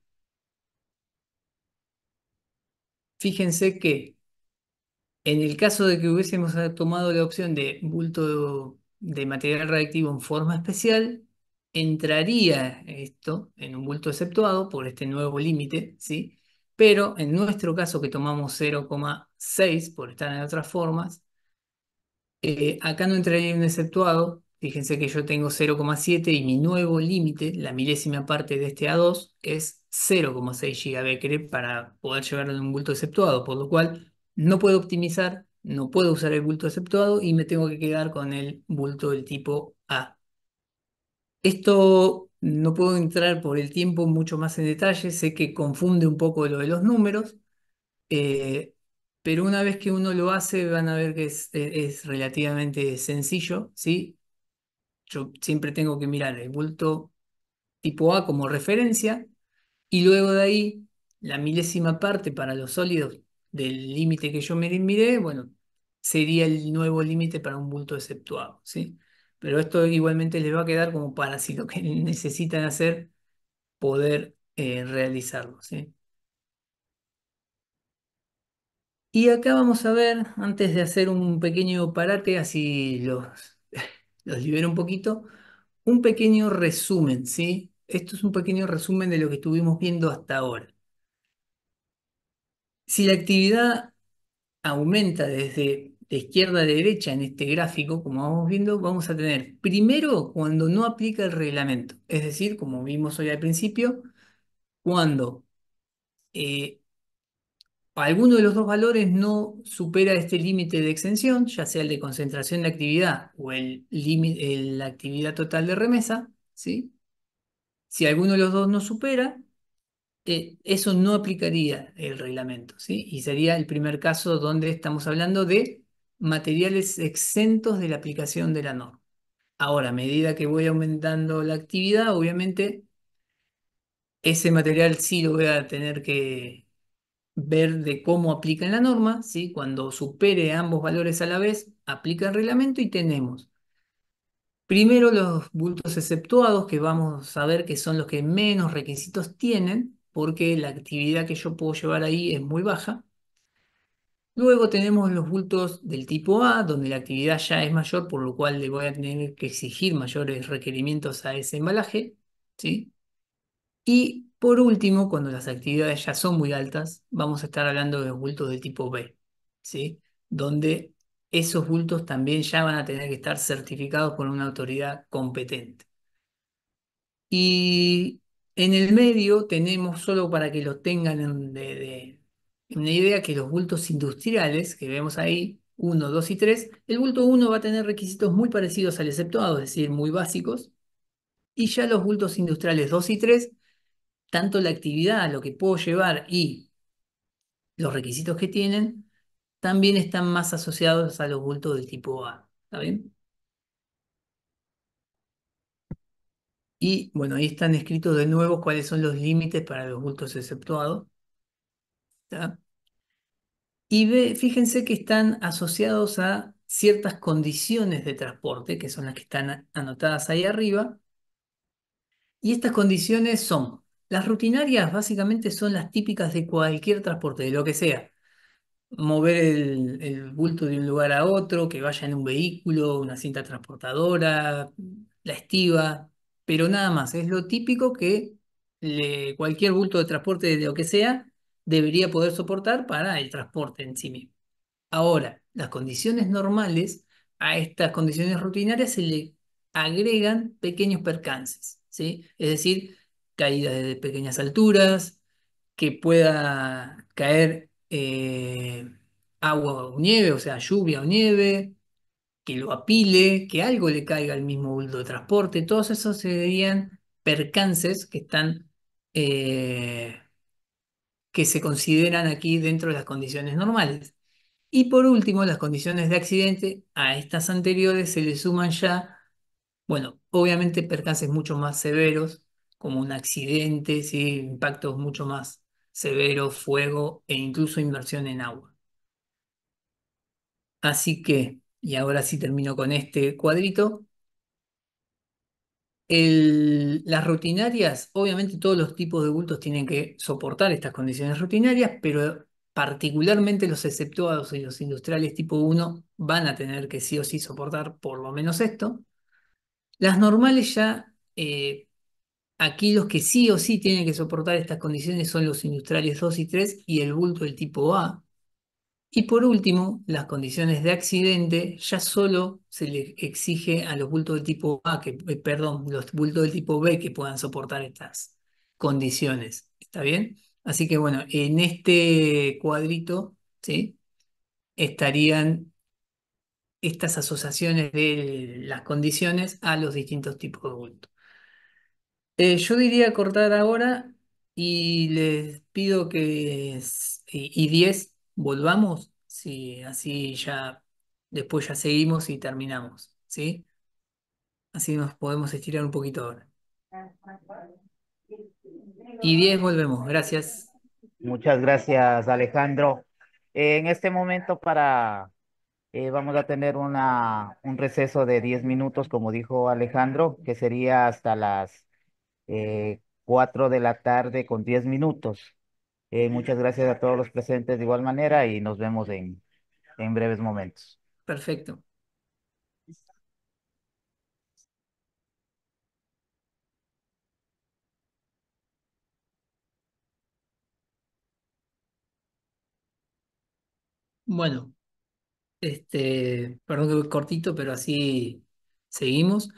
Fíjense que en el caso de que hubiésemos tomado la opción de bulto de material radiactivo en forma especial, entraría esto en un bulto exceptuado por este nuevo límite, ¿sí? Pero en nuestro caso que tomamos 0,6 por estar en otras formas, acá no entraría un exceptuado. Fíjense que yo tengo 0,7 y mi nuevo límite, la milésima parte de este A2, es 0,6 gigabecquerel para poder llevarlo en un bulto exceptuado, por lo cual no puedo optimizar, no puedo usar el bulto exceptuado y me tengo que quedar con el bulto del tipo A. Esto no puedo entrar por el tiempo mucho más en detalle, sé que confunde un poco lo de los números, eh, pero una vez que uno lo hace, van a ver que es relativamente sencillo, ¿sí? Yo siempre tengo que mirar el bulto tipo A como referencia y luego de ahí la milésima parte para los sólidos del límite que yo miré, bueno, sería el nuevo límite para un bulto exceptuado, ¿sí? Pero esto igualmente les va a quedar como para si lo que necesitan hacer, poder realizarlo, ¿sí? Y acá vamos a ver, antes de hacer un pequeño parate, así los libero un poquito, un pequeño resumen, ¿sí? Esto es un pequeño resumen de lo que estuvimos viendo hasta ahora. Si la actividad aumenta desde de izquierda a derecha en este gráfico, como vamos viendo, vamos a tener primero cuando no aplica el reglamento, es decir, como vimos hoy al principio, cuando eh, alguno de los dos valores no supera este límite de exención, ya sea el de concentración de actividad o el límite, la actividad total de remesa, ¿sí? Si alguno de los dos no supera, eso no aplicaría el reglamento, ¿sí? Y sería el primer caso donde estamos hablando de materiales exentos de la aplicación de la norma. Ahora, a medida que voy aumentando la actividad, obviamente ese material sí lo voy a tener que ver de cómo aplica en la norma, ¿sí? Cuando supere ambos valores a la vez, aplica el reglamento y tenemos primero los bultos exceptuados, que vamos a ver que son los que menos requisitos tienen, porque la actividad que yo puedo llevar ahí es muy baja. Luego tenemos los bultos del tipo A, donde la actividad ya es mayor, por lo cual le voy a tener que exigir mayores requerimientos a ese embalaje, ¿sí? Y por último, cuando las actividades ya son muy altas, vamos a estar hablando de bultos del tipo B, ¿sí? Donde esos bultos también ya van a tener que estar certificados por una autoridad competente. Y en el medio tenemos, solo para que lo tengan en una idea, que los bultos industriales que vemos ahí, uno, 2 y 3, el bulto uno va a tener requisitos muy parecidos al exceptuado, es decir, muy básicos, y ya los bultos industriales 2 y 3, tanto la actividad, lo que puedo llevar y los requisitos que tienen, también están más asociados a los bultos del tipo A. ¿Está bien? Y bueno, ahí están escritos de nuevo cuáles son los límites para los bultos exceptuados. ¿Está? Y fíjense que están asociados a ciertas condiciones de transporte, que son las que están anotadas ahí arriba. Y estas condiciones son, las rutinarias básicamente son las típicas de cualquier transporte, de lo que sea. Mover el bulto de un lugar a otro, que vaya en un vehículo, una cinta transportadora, la estiba, pero nada más. Es lo típico que cualquier bulto de transporte de lo que sea debería poder soportar para el transporte en sí mismo. Ahora, las condiciones normales, a estas condiciones rutinarias se le agregan pequeños percances, ¿sí? Es decir, caídas de pequeñas alturas, que pueda caer agua o nieve, o sea, lluvia o nieve, que lo apile, que algo le caiga al mismo bulto de transporte, todos esos serían percances que están, que se consideran aquí dentro de las condiciones normales. Y por último, las condiciones de accidente, a estas anteriores se le suman ya Bueno, obviamente percances mucho más severos, como un accidente, ¿sí? Impactos mucho más severos, fuego e incluso inmersión en agua. Así que, y ahora sí termino con este cuadrito. Las rutinarias, obviamente todos los tipos de bultos tienen que soportar estas condiciones rutinarias, pero particularmente los exceptuados y los industriales tipo 1 van a tener que sí o sí soportar por lo menos esto. Las normales ya, aquí los que sí o sí tienen que soportar estas condiciones son los industriales 2 y 3 y el bulto del tipo A. Y por último, las condiciones de accidente ya solo se le exige a los bultos del tipo A, perdón, los bultos del tipo B que puedan soportar estas condiciones. ¿Está bien? Así que bueno, en este cuadrito, ¿sí? Estarían estas asociaciones de las condiciones a los distintos tipos de bulto. Yo diría cortar ahora y les pido que y 10 volvamos, sí, así ya después ya seguimos y terminamos, ¿sí? Así nos podemos estirar un poquito ahora. Y 10 volvemos, gracias. Muchas gracias, Alejandro. En este momento vamos a tener un receso de 10 minutos, como dijo Alejandro, que sería hasta las 4 de la tarde con 10 minutos. Muchas gracias a todos los presentes de igual manera y nos vemos en breves momentos. Perfecto. Bueno, perdón que voy cortito, pero así seguimos.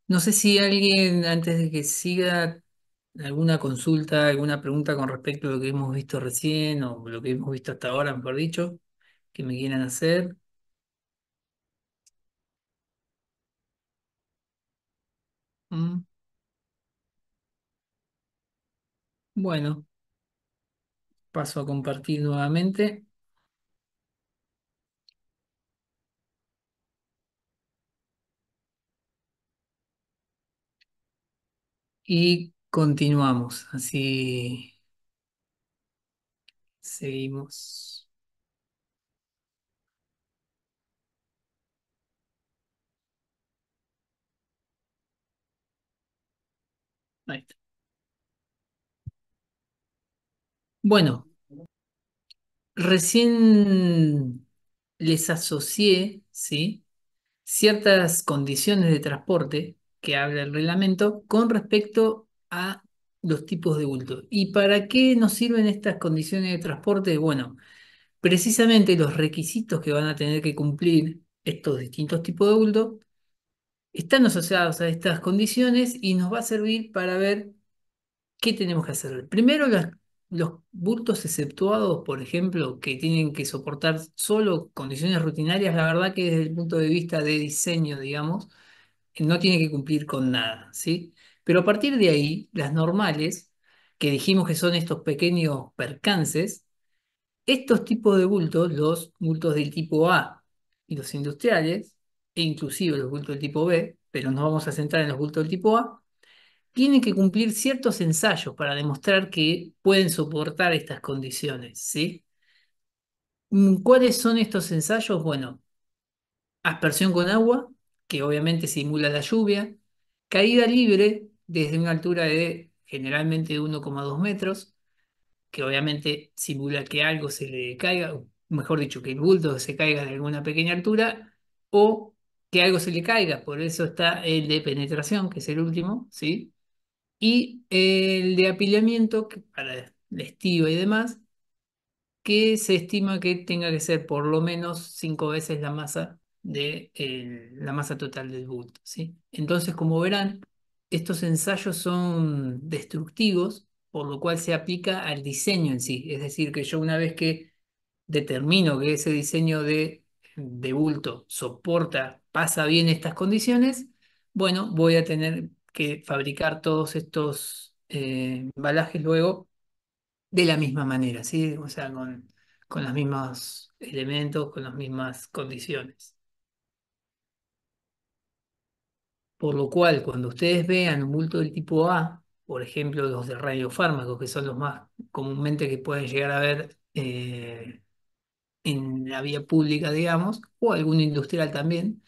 No sé si alguien, antes de que siga, alguna consulta, alguna pregunta con respecto a lo que hemos visto recién o lo que hemos visto hasta ahora, mejor dicho, que me quieran hacer. Mm, Bueno, paso a compartir nuevamente y continuamos. Así seguimos. Ahí está. Bueno, recién les asocié, ¿sí? Ciertas condiciones de transporte que habla el reglamento con respecto a los tipos de bulto. ¿Y para qué nos sirven estas condiciones de transporte? Bueno, precisamente los requisitos que van a tener que cumplir estos distintos tipos de bulto están asociados a estas condiciones y nos va a servir para ver qué tenemos que hacer. Primero, los bultos exceptuados, por ejemplo, que tienen que soportar solo condiciones rutinarias, la verdad que desde el punto de vista de diseño, digamos, no tiene que cumplir con nada, ¿sí? Pero a partir de ahí, las normales, que dijimos que son estos pequeños percances, estos tipos de bultos, los bultos del tipo A y los industriales, e inclusive los bultos del tipo B, pero nos vamos a centrar en los bultos del tipo A, tienen que cumplir ciertos ensayos para demostrar que pueden soportar estas condiciones, ¿sí? ¿Cuáles son estos ensayos? Bueno, aspersión con agua, que obviamente simula la lluvia, caída libre desde una altura de generalmente de 1,2 metros, que obviamente simula que algo se le caiga, o mejor dicho, que el bulto se caiga de alguna pequeña altura, o que algo se le caiga, por eso está el de penetración, que es el último, ¿sí? Y el de apilamiento, que para el estío y demás, que se estima que tenga que ser por lo menos 5 veces la masa de la masa total del bulto, ¿sí? Entonces, como verán, estos ensayos son destructivos, por lo cual se aplica al diseño en sí. Es decir, que yo una vez que determino que ese diseño de bulto soporta, pasa bien estas condiciones, bueno, voy a tener que fabricar todos estos embalajes luego de la misma manera, ¿sí? O sea, con los mismos elementos, con las mismas condiciones. Por lo cual, cuando ustedes vean un bulto del tipo A, por ejemplo, los de radiofármacos, que son los más comúnmente que pueden llegar a ver en la vía pública, digamos, o algún industrial también,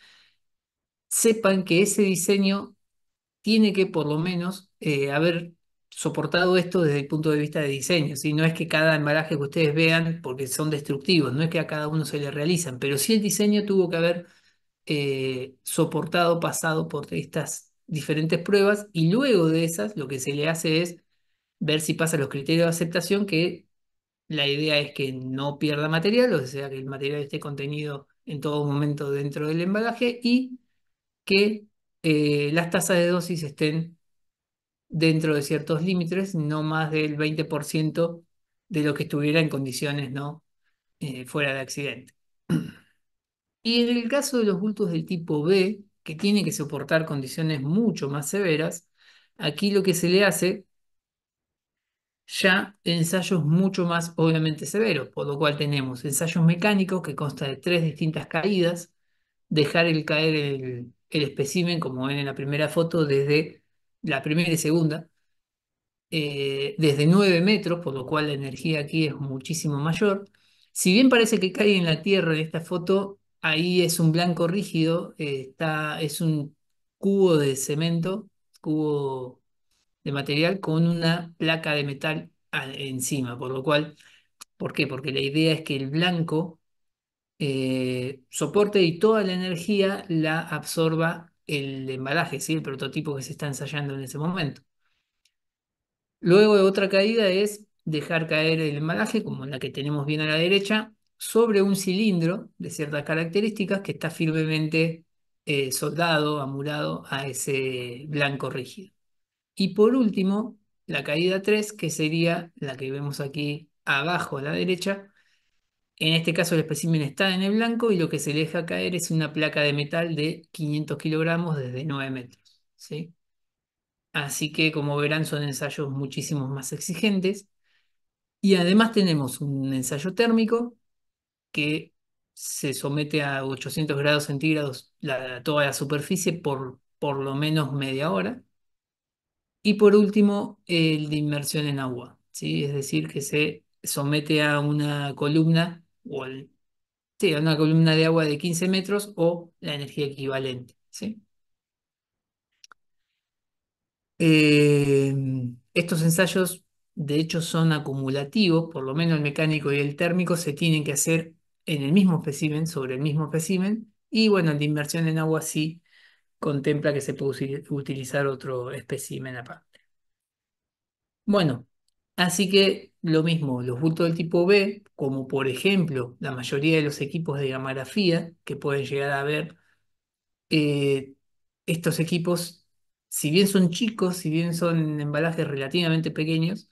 sepan que ese diseño tiene que por lo menos haber soportado esto desde el punto de vista de diseño, ¿sí? No es que cada embalaje que ustedes vean, porque son destructivos, no es que a cada uno se le realizan, pero sí el diseño tuvo que haber soportado, pasado por estas diferentes pruebas y luego de esas lo que se le hace es ver si pasa los criterios de aceptación, que la idea es que no pierda material, o sea, que el material esté contenido en todo momento dentro del embalaje y que las tasas de dosis estén dentro de ciertos límites, no más del 20% de lo que estuviera en condiciones no fuera de accidente. Y en el caso de los bultos del tipo B, que tienen que soportar condiciones mucho más severas, aquí lo que se le hace ya ensayos mucho más obviamente severos, por lo cual tenemos ensayos mecánicos que consta de tres distintas caídas, dejar caer el espécimen, como ven en la primera foto, desde la primera y segunda, desde 9 metros, por lo cual la energía aquí es muchísimo mayor. Si bien parece que cae en la tierra en esta foto, ahí es un blanco rígido, es un cubo de cemento, cubo de material con una placa de metal encima, por lo cual, ¿por qué? Porque la idea es que el blanco soporte y toda la energía la absorba el embalaje, ¿sí? El prototipo que se está ensayando en ese momento. Luego de otra caída es dejar caer el embalaje, como la que tenemos bien a la derecha, sobre un cilindro de ciertas características que está firmemente soldado, amurado a ese blanco rígido. Y por último, la caída 3 que sería la que vemos aquí abajo a la derecha. En este caso el espécimen está en el blanco y lo que se le deja caer es una placa de metal de 500 kilogramos desde 9 metros, ¿sí? Así que como verán son ensayos muchísimo más exigentes. Y además tenemos un ensayo térmico que se somete a 800 grados centígrados toda la superficie por lo menos media hora. Y por último, el de inmersión en agua, ¿sí? Es decir, que se somete a una columna, sí, a una columna de agua de 15 metros o la energía equivalente, ¿sí? Eh, Estos ensayos, de hecho, son acumulativos, por lo menos el mecánico y el térmico se tienen que hacer en el mismo espécimen, sobre el mismo espécimen, y bueno, el de inmersión en agua sí contempla que se puede utilizar otro espécimen aparte. Bueno, así que lo mismo, los bultos del tipo B, como por ejemplo la mayoría de los equipos de gamografía que pueden llegar a ver, eh, estos equipos, si bien son chicos, si bien son embalajes relativamente pequeños,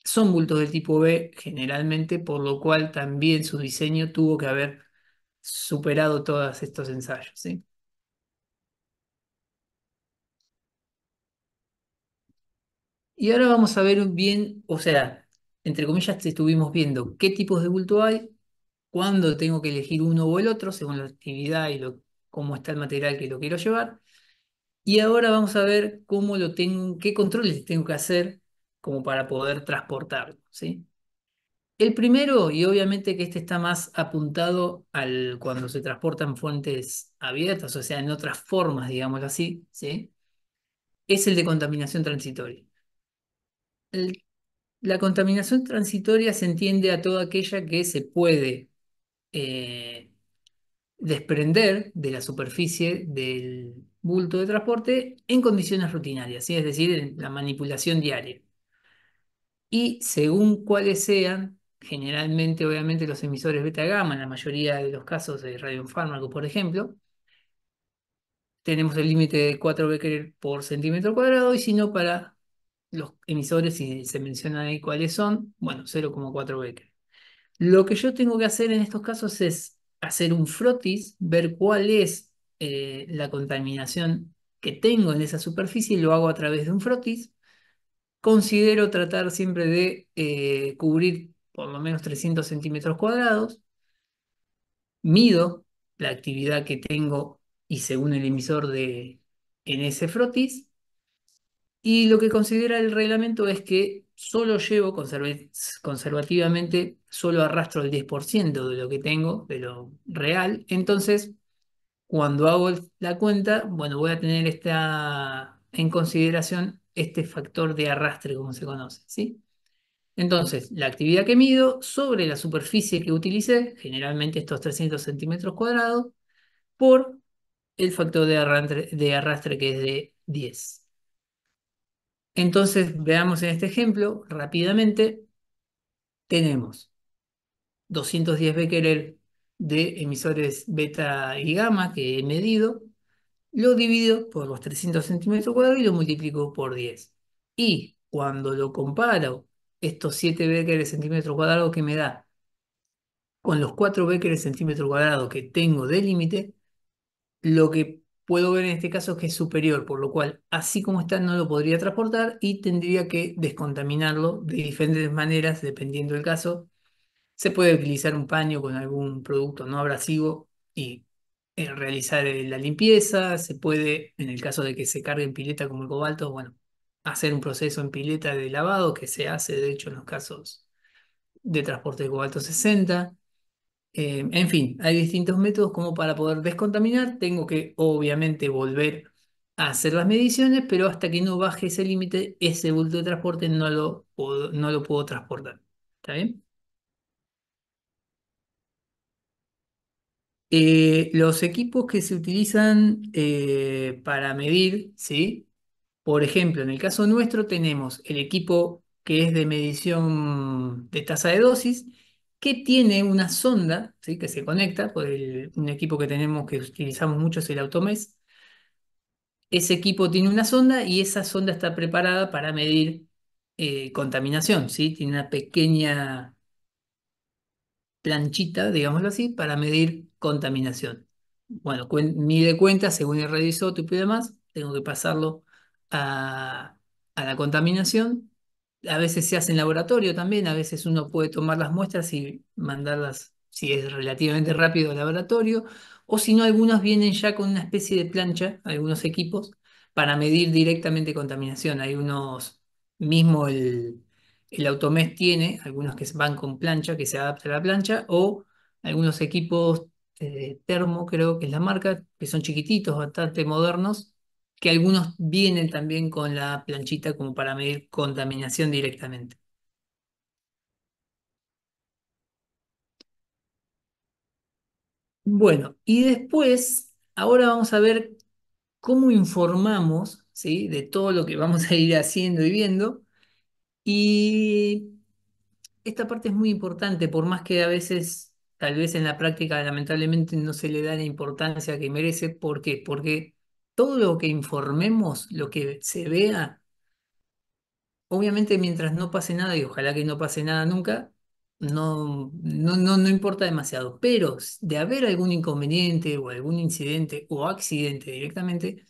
son bultos del tipo B generalmente, por lo cual también su diseño tuvo que haber superado todos estos ensayos, ¿sí? Y ahora vamos a ver bien, o sea, entre comillas, estuvimos viendo qué tipos de bulto hay, cuándo tengo que elegir uno o el otro, según la actividad y cómo está el material que lo quiero llevar. Y ahora vamos a ver cómo lo tengo, qué controles tengo que hacer como para poder transportarlo, ¿sí? El primero, y obviamente que este está más apuntado al cuando se transportan fuentes abiertas, o sea, en otras formas, digámoslo así, ¿sí? Es el de contaminación transitoria. El- la contaminación transitoria se entiende a toda aquella que se puede eh, desprender de la superficie del bulto de transporte en condiciones rutinarias, ¿sí? Es decir, en la manipulación diaria. Y según cuáles sean, generalmente, obviamente, los emisores beta gamma, en la mayoría de los casos de radiofármaco, por ejemplo, tenemos el límite de 4 becquerel por centímetro cuadrado, y si no, para los emisores, si se mencionan ahí cuáles son, bueno, 0,4 becquerel. Lo que yo tengo que hacer en estos casos es hacer un frotis, ver cuál es la contaminación que tengo en esa superficie, y lo hago a través de un frotis. Considero tratar siempre de cubrir por lo menos 300 centímetros cuadrados. Mido la actividad que tengo y según el emisor en ese frotis. Y lo que considera el reglamento es que solo llevo conservativamente, solo arrastro el 10% de lo que tengo, de lo real. Entonces, cuando hago la cuenta, bueno, voy a tener en consideración este factor de arrastre, como se conoce, ¿sí? Entonces, la actividad que mido sobre la superficie que utilicé, generalmente estos 300 centímetros cuadrados, por el factor de arrastre que es de 10. Entonces, veamos en este ejemplo rápidamente, tenemos 210 becquerel de emisores beta y gamma que he medido, lo divido por los 300 centímetros cuadrados y lo multiplico por 10. Y cuando lo comparo, estos 7 becquerel centímetros cuadrados que me da con los 4 becquerel centímetros cuadrados que tengo de límite, lo que puedo ver en este caso es que es superior, por lo cual, así como está, no lo podría transportar y tendría que descontaminarlo de diferentes maneras, dependiendo del caso. Se puede utilizar un paño con algún producto no abrasivo y realizar la limpieza. Se puede, en el caso de que se cargue en pileta como el cobalto, bueno, hacer un proceso en pileta de lavado que se hace, de hecho, en los casos de transporte de cobalto 60. En fin, hay distintos métodos como para poder descontaminar. Tengo que obviamente volver a hacer las mediciones, pero hasta que no baje ese límite, ese bulto de transporte no lo puedo transportar. ¿Está bien? Los equipos que se utilizan para medir, ¿sí? Por ejemplo, en el caso nuestro tenemos el equipo que es de medición de tasa de dosis, que tiene una sonda, ¿sí? Que se conecta, un equipo que tenemos que utilizamos mucho es el Automes. Ese equipo tiene una sonda y esa sonda está preparada para medir contaminación, ¿sí? Tiene una pequeña planchita, digámoslo así, para medir contaminación. Bueno, mide cuenta según el radioisótopo y demás, tengo que pasarlo a, a la contaminación. A veces se hace en laboratorio también, a veces uno puede tomar las muestras y mandarlas, si es relativamente rápido, al laboratorio, o si no, algunos vienen ya con una especie de plancha, algunos equipos, para medir directamente contaminación. Hay unos, mismo el Automes tiene algunos que van con plancha, que se adapta a la plancha, o algunos equipos Termo, creo que es la marca, que son chiquititos, bastante modernos, que algunos vienen también con la planchita como para medir contaminación directamente. Bueno, y después, ahora vamos a ver cómo informamos, ¿sí? De todo lo que vamos a ir haciendo y viendo. Y esta parte es muy importante, por más que a veces, tal vez en la práctica, lamentablemente no se le da la importancia que merece. ¿Por qué? Porque todo lo que informemos, lo que se vea, obviamente mientras no pase nada, y ojalá que no pase nada nunca, no importa demasiado. Pero de haber algún inconveniente o algún incidente o accidente directamente,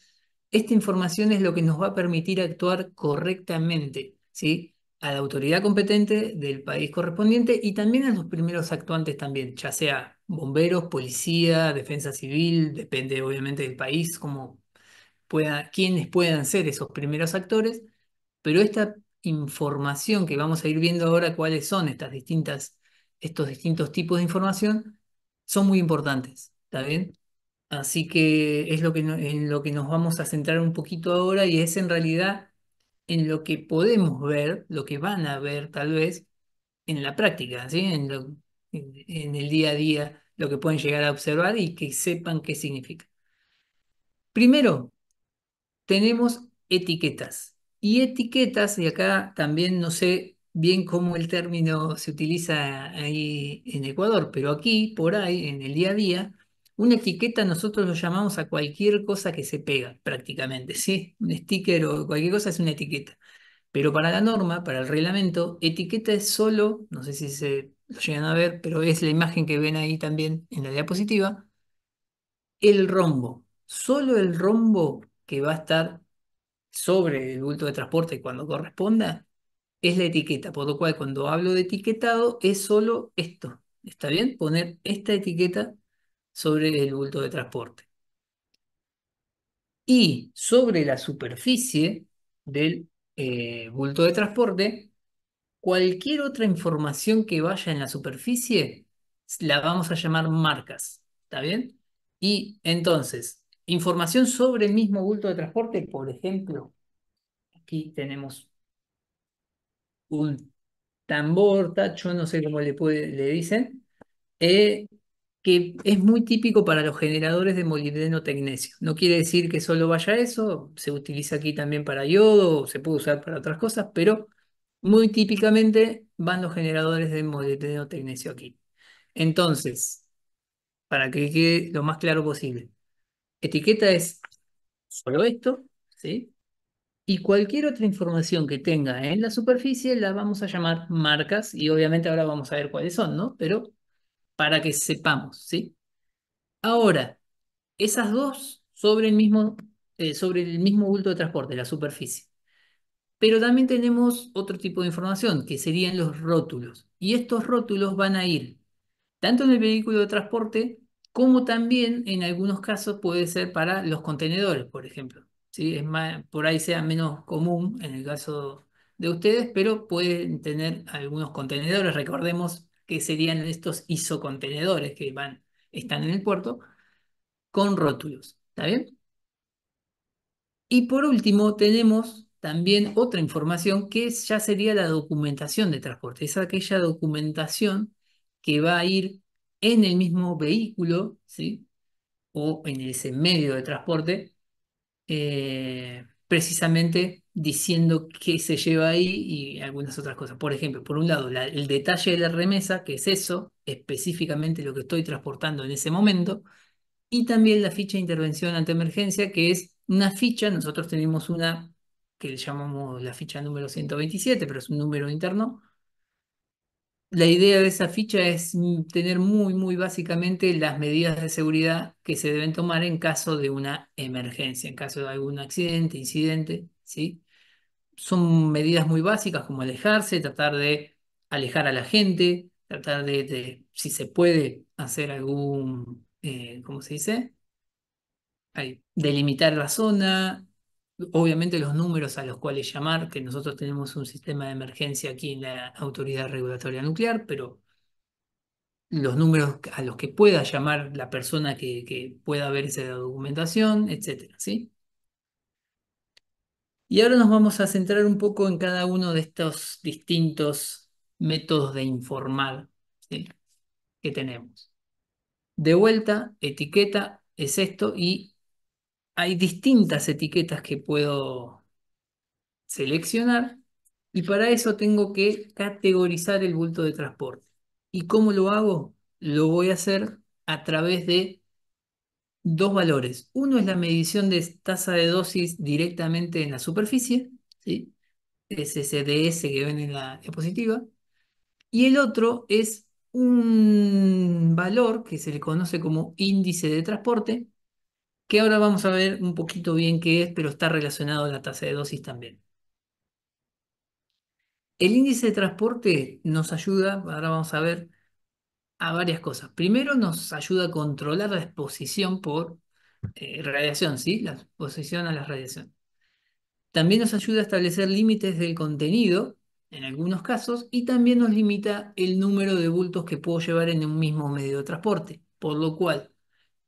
esta información es lo que nos va a permitir actuar correctamente, ¿sí? A la autoridad competente del país correspondiente y también a los primeros actuantes también, ya sea bomberos, policía, defensa civil, depende obviamente del país, quiénes puedan ser esos primeros actores, pero esta información que vamos a ir viendo ahora, cuáles son estos distintos tipos de información, son muy importantes, ¿está bien? Así que es en lo que nos vamos a centrar un poquito ahora y es en realidad en lo que podemos ver, lo que van a ver tal vez en la práctica, ¿sí? En el día a día, lo que pueden llegar a observar y que sepan qué significa. Primero, tenemos etiquetas. Y etiquetas, y acá también no sé bien cómo el término se utiliza ahí en Ecuador, pero aquí, por ahí, en el día a día, una etiqueta nosotros lo llamamos a cualquier cosa que se pega, prácticamente, ¿sí? Un sticker o cualquier cosa es una etiqueta. Pero para la norma, para el reglamento, etiqueta es solo, no sé si se lo llegan a ver, pero es la imagen que ven ahí también en la diapositiva, el rombo. Solo el rombo que va a estar sobre el bulto de transporte cuando corresponda, es la etiqueta, por lo cual cuando hablo de etiquetado es solo esto, ¿está bien? Poner esta etiqueta sobre el bulto de transporte. Y sobre la superficie del bulto de transporte, cualquier otra información que vaya en la superficie la vamos a llamar marcas. ¿Está bien? Y entonces, información sobre el mismo bulto de transporte, por ejemplo, aquí tenemos un tambor, tacho, no sé cómo le dicen, eh, que es muy típico para los generadores de molibdeno tecnecio. No quiere decir que solo vaya eso, se utiliza aquí también para yodo, se puede usar para otras cosas, pero muy típicamente van los generadores de molibdeno tecnecio aquí. Entonces, para que quede lo más claro posible, etiqueta es solo esto, ¿sí? Y cualquier otra información que tenga en la superficie la vamos a llamar marcas y obviamente ahora vamos a ver cuáles son, ¿no? Pero para que sepamos, ¿sí? Ahora, esas dos sobre el mismo bulto de transporte, la superficie. Pero también tenemos otro tipo de información, que serían los rótulos. Y estos rótulos van a ir tanto en el vehículo de transporte como también en algunos casos puede ser para los contenedores, por ejemplo. ¿Sí? Es más, por ahí sea menos común en el caso de ustedes, pero pueden tener algunos contenedores. Recordemos que serían estos isocontenedores que están en el puerto con rótulos. ¿Está bien? Y por último, tenemos también otra información que ya sería la documentación de transporte. Es aquella documentación que va a ir en el mismo vehículo, ¿sí? O en ese medio de transporte, precisamente diciendo qué se lleva ahí y algunas otras cosas. Por ejemplo, por un lado, el detalle de la remesa, que es eso, específicamente lo que estoy transportando en ese momento y también la ficha de intervención ante emergencia, que es una ficha, nosotros tenemos una que le llamamos la ficha número 127 pero es un número interno. La idea de esa ficha es tener muy básicamente las medidas de seguridad que se deben tomar en caso de una emergencia, en caso de algún accidente, incidente, ¿sí? Son medidas muy básicas como alejarse, tratar de alejar a la gente, tratar si se puede, hacer algún, ¿cómo se dice? Delimitar la zona, obviamente los números a los cuales llamar, que nosotros tenemos un sistema de emergencia aquí en la Autoridad Regulatoria Nuclear, pero los números a los que pueda llamar la persona que pueda ver esa documentación, etcétera, ¿sí? Y ahora nos vamos a centrar un poco en cada uno de estos distintos métodos de informar, ¿sí? Que tenemos. De vuelta, etiqueta es esto y hay distintas etiquetas que puedo seleccionar y para eso tengo que categorizar el bulto de transporte. ¿Y cómo lo hago? Lo voy a hacer a través de dos valores. Uno es la medición de tasa de dosis directamente en la superficie, ¿sí? Es ese DS que ven en la diapositiva. Y el otro es un valor que se le conoce como índice de transporte, que ahora vamos a ver un poquito bien qué es, pero está relacionado a la tasa de dosis también. El índice de transporte nos ayuda, ahora vamos a ver, a varias cosas. Primero nos ayuda a controlar la exposición por radiación, ¿sí? La exposición a la radiación. También nos ayuda a establecer límites del contenido, en algunos casos, y también nos limita el número de bultos que puedo llevar en un mismo medio de transporte, por lo cual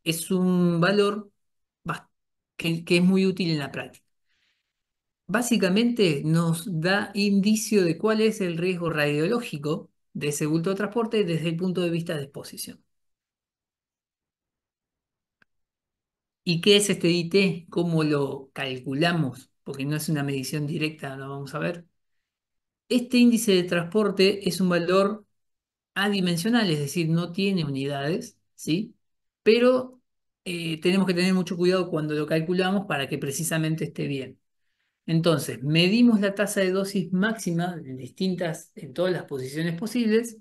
es un valor que es muy útil en la práctica. Básicamente nos da indicio de cuál es el riesgo radiológico de ese bulto de transporte desde el punto de vista de exposición. ¿Y qué es este IT? ¿Cómo lo calculamos? Porque no es una medición directa, lo vamos a ver. Este índice de transporte es un valor adimensional, es decir, no tiene unidades, ¿sí? Pero tenemos que tener mucho cuidado cuando lo calculamos para que precisamente esté bien. Entonces, medimos la tasa de dosis máxima en todas las posiciones posibles.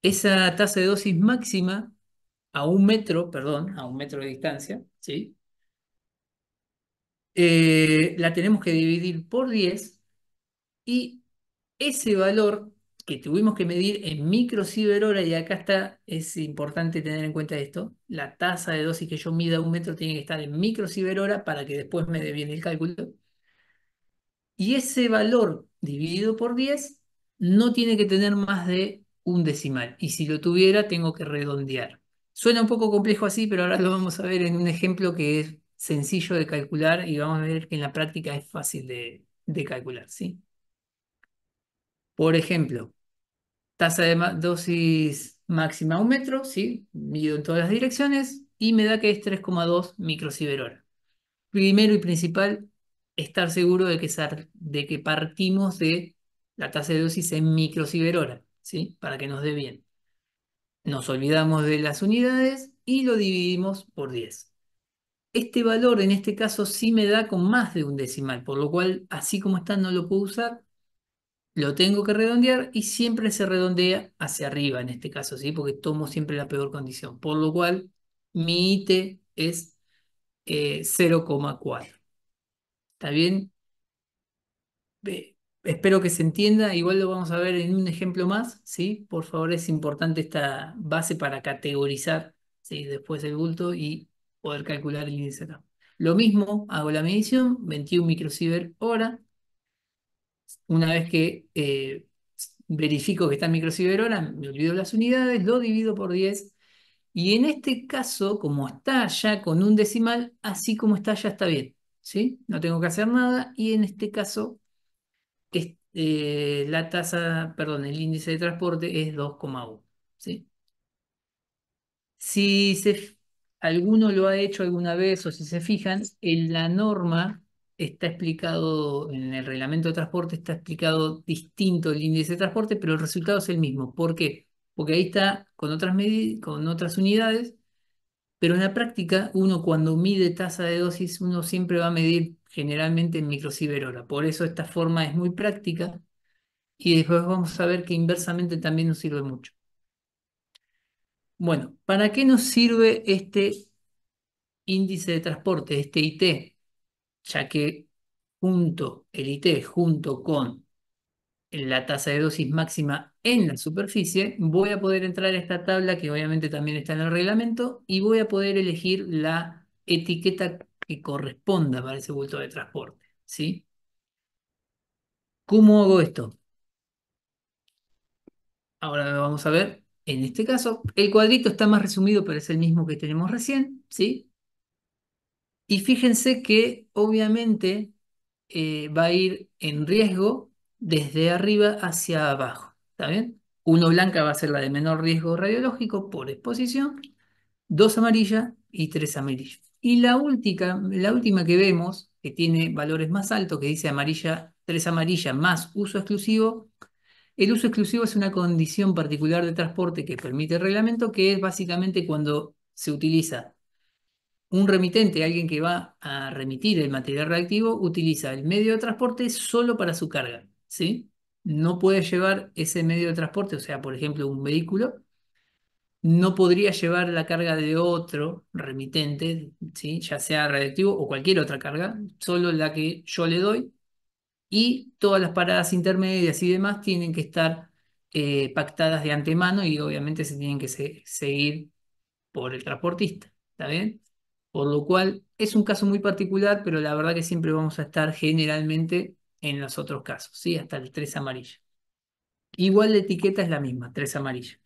Esa tasa de dosis máxima a un metro de distancia, ¿sí? La tenemos que dividir por 10 y ese valor que tuvimos que medir en microsievert hora, y acá está, es importante tener en cuenta esto, la tasa de dosis que yo mida 1 metro tiene que estar en microsievert hora para que después me dé bien el cálculo. Y ese valor dividido por 10 no tiene que tener más de un decimal. Y si lo tuviera, tengo que redondear. Suena un poco complejo así, pero ahora lo vamos a ver en un ejemplo que es sencillo de calcular y vamos a ver que en la práctica es fácil de calcular, ¿sí? Por ejemplo, tasa de dosis máxima 1 metro, ¿sí? Mido en todas las direcciones y me da que es 3,2 microsievert hora. Primero y principal, estar seguro de que partimos de la tasa de dosis en microsievert hora, ¿sí? Para que nos dé bien. Nos olvidamos de las unidades y lo dividimos por 10. Este valor en este caso sí me da con más de un decimal, por lo cual así como está no lo puedo usar, lo tengo que redondear y siempre se redondea hacia arriba en este caso, ¿sí? Porque tomo siempre la peor condición, por lo cual mi IT es 0,4. ¿Está bien? Espero que se entienda, igual lo vamos a ver en un ejemplo más, ¿sí? Por favor, es importante esta base para categorizar, ¿sí? Después el bulto y poder calcular el índice de trabajo. Lo mismo, hago la medición, 21 microsievert hora. Una vez que verifico que está en microsievert hora, me olvido las unidades, lo divido por 10. Y en este caso, como está ya con un decimal, así como está ya está bien, ¿sí? No tengo que hacer nada y en este caso la tasa, perdón, el índice de transporte es 2,1, ¿sí? Si alguno lo ha hecho alguna vez o si se fijan, en la norma está explicado, en el reglamento de transporte está explicado distinto el índice de transporte, pero el resultado es el mismo. ¿Por qué? Porque ahí está con otras unidades, pero en la práctica uno cuando mide tasa de dosis, uno siempre va a medir generalmente en microsievert hora. Por eso esta forma es muy práctica. Y después vamos a ver que inversamente también nos sirve mucho. Bueno, ¿para qué nos sirve este índice de transporte, este IT? Ya que el IT junto con la tasa de dosis máxima en la superficie, voy a poder entrar a esta tabla que obviamente también está en el reglamento y voy a poder elegir la etiqueta que corresponda para ese bulto de transporte, ¿sí? ¿Cómo hago esto? Ahora lo vamos a ver. En este caso, el cuadrito está más resumido, pero es el mismo que tenemos recién, ¿sí? Y fíjense que obviamente va a ir en riesgo desde arriba hacia abajo, ¿está bien? 1 blanca va a ser la de menor riesgo radiológico por exposición, 2 amarilla y 3 amarilla. Y la última que vemos, que tiene valores más altos, que dice amarilla, 3 amarilla más uso exclusivo. El uso exclusivo es una condición particular de transporte que permite el reglamento, que es básicamente cuando se utiliza un remitente, alguien que va a remitir el material reactivo, utiliza el medio de transporte solo para su carga, ¿sí? No puede llevar ese medio de transporte, o sea, por ejemplo, un vehículo, no podría llevar la carga de otro remitente, ¿sí? Ya sea radiactivo o cualquier otra carga, solo la que yo le doy y todas las paradas intermedias y demás tienen que estar pactadas de antemano y obviamente se tienen que seguir por el transportista, ¿está bien? Por lo cual es un caso muy particular, pero la verdad que siempre vamos a estar generalmente en los otros casos, ¿sí? Hasta el 3 amarilla. Igual la etiqueta es la misma, 3 amarilla.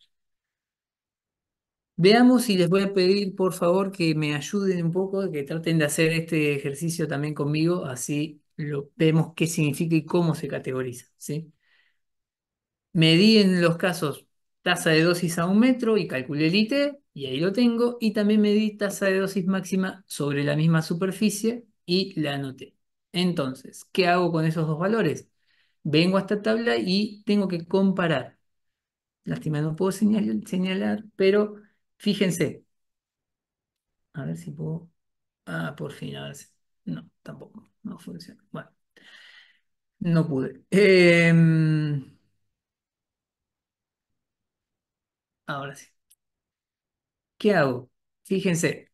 Veamos y les voy a pedir por favor que me ayuden un poco, que traten de hacer este ejercicio también conmigo, así vemos qué significa y cómo se categoriza, ¿sí? Medí en los casos tasa de dosis a 1 metro y calculé el IT, y ahí lo tengo, y también medí tasa de dosis máxima sobre la misma superficie y la anoté. Entonces, ¿qué hago con esos dos valores? Vengo a esta tabla y tengo que comparar. Lástima, no puedo señalar, pero fíjense. A ver si puedo. Ah, por fin, a ver si. No, tampoco. No funciona. Bueno, no pude. Ahora sí. ¿Qué hago? Fíjense.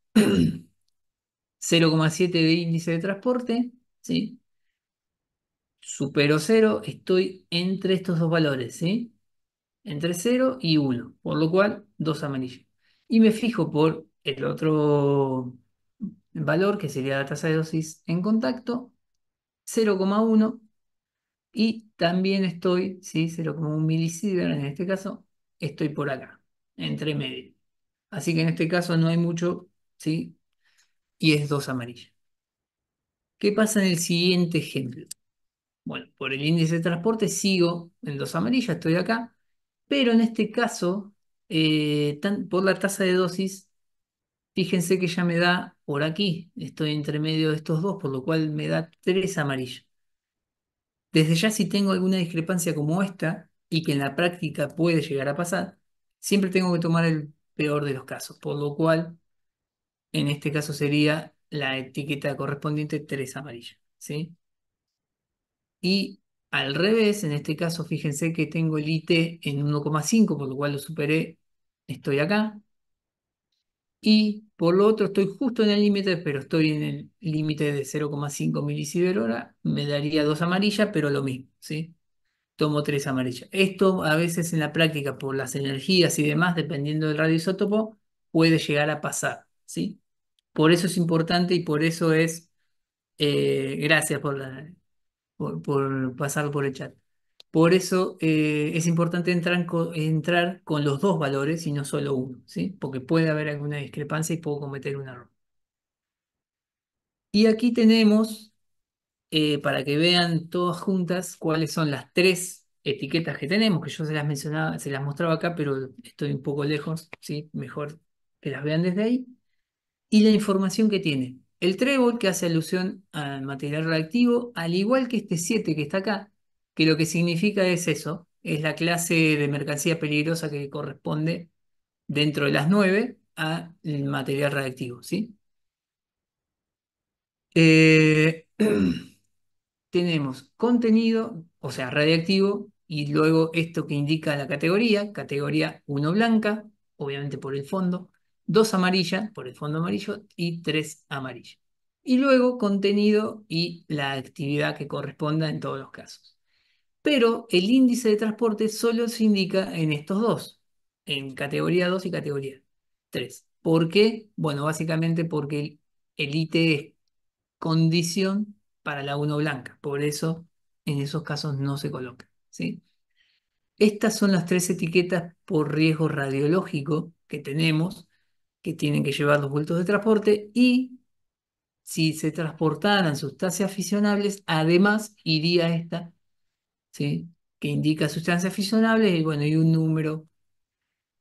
0,7 de índice de transporte, ¿sí? Supero 0, estoy entre estos dos valores, ¿sí? entre 0 y 1, por lo cual 2 amarillas. Y me fijo por el otro valor, que sería la tasa de dosis en contacto, 0,1, y también estoy, ¿sí? 0,1 milisievert en este caso, estoy por acá, entre medio. Así que en este caso no hay mucho, ¿sí? Y es 2 amarillas. ¿Qué pasa en el siguiente ejemplo? Bueno, por el índice de transporte sigo en 2 amarillas, estoy acá, pero en este caso, por la tasa de dosis, fíjense que ya me da por aquí, estoy entre medio de estos dos, por lo cual me da 3 amarillas. Desde ya, si tengo alguna discrepancia como esta, y que en la práctica puede llegar a pasar, siempre tengo que tomar el peor de los casos, por lo cual en este caso sería la etiqueta correspondiente 3 amarillas, ¿sí? Y al revés, en este caso, fíjense que tengo el IT en 1,5, por lo cual lo superé, estoy acá. Y por lo otro, estoy justo en el límite, pero estoy en el límite de 0,5 milisievert hora. Me daría 2 amarillas, pero lo mismo, ¿sí? Tomo 3 amarillas. Esto a veces en la práctica, por las energías y demás, dependiendo del radioisótopo, puede llegar a pasar, ¿sí? Por eso es importante y por eso es, gracias por pasar por el chat. Por eso es importante entrar con los dos valores y no solo uno, ¿sí? Porque puede haber alguna discrepancia y puedo cometer un error. Y aquí tenemos, para que vean todas juntas, cuáles son las 3 etiquetas que tenemos, que yo se las mencionaba, se las mostraba acá, pero estoy un poco lejos, ¿sí? Mejor que las vean desde ahí. Y la información que tiene. El trébol, que hace alusión al material reactivo, al igual que este 7 que está acá, que lo que significa es eso, es la clase de mercancía peligrosa que corresponde dentro de las 9 al material reactivo, ¿sí? Eh, tenemos contenido, o sea, radiactivo, y luego esto que indica la categoría 1 blanca, obviamente por el fondo, 2 amarilla, por el fondo amarillo, y 3 amarilla. Y luego contenido y la actividad que corresponda en todos los casos. Pero el índice de transporte solo se indica en estos dos, en categoría 2 y categoría 3. ¿Por qué? Bueno, básicamente porque el IT es condición para la 1 blanca. Por eso, en esos casos no se coloca, ¿sí? Estas son las 3 etiquetas por riesgo radiológico que tenemos, que tienen que llevar los bultos de transporte, y si se transportaran sustancias fisionables, además iría esta, ¿sí? Que indica sustancias fisionables y bueno, y un número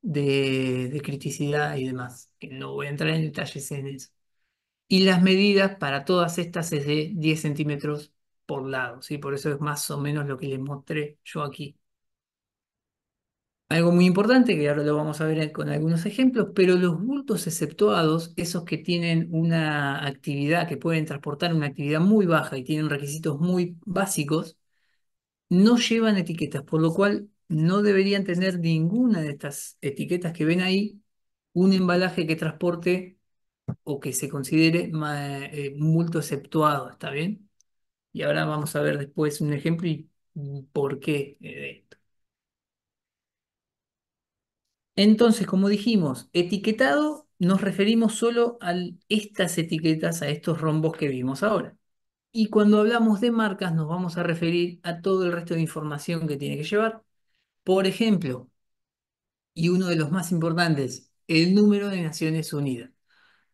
de criticidad y demás, que no voy a entrar en detalles en eso. Y las medidas para todas estas es de 10 centímetros por lado, ¿sí? Por eso es más o menos lo que les mostré yo aquí. Algo muy importante, que ahora lo vamos a ver con algunos ejemplos, pero los bultos exceptuados, esos que tienen una actividad, que pueden transportar una actividad muy baja y tienen requisitos muy básicos, no llevan etiquetas, por lo cual no deberían tener ninguna de estas etiquetas que ven ahí un embalaje que transporte o que se considere un bulto exceptuado, ¿está bien? Y ahora vamos a ver después un ejemplo y por qué de esto. Entonces, como dijimos, etiquetado nos referimos solo a estas etiquetas, a estos rombos que vimos ahora. Y cuando hablamos de marcas nos vamos a referir a todo el resto de información que tiene que llevar. Por ejemplo, y uno de los más importantes, el número de Naciones Unidas.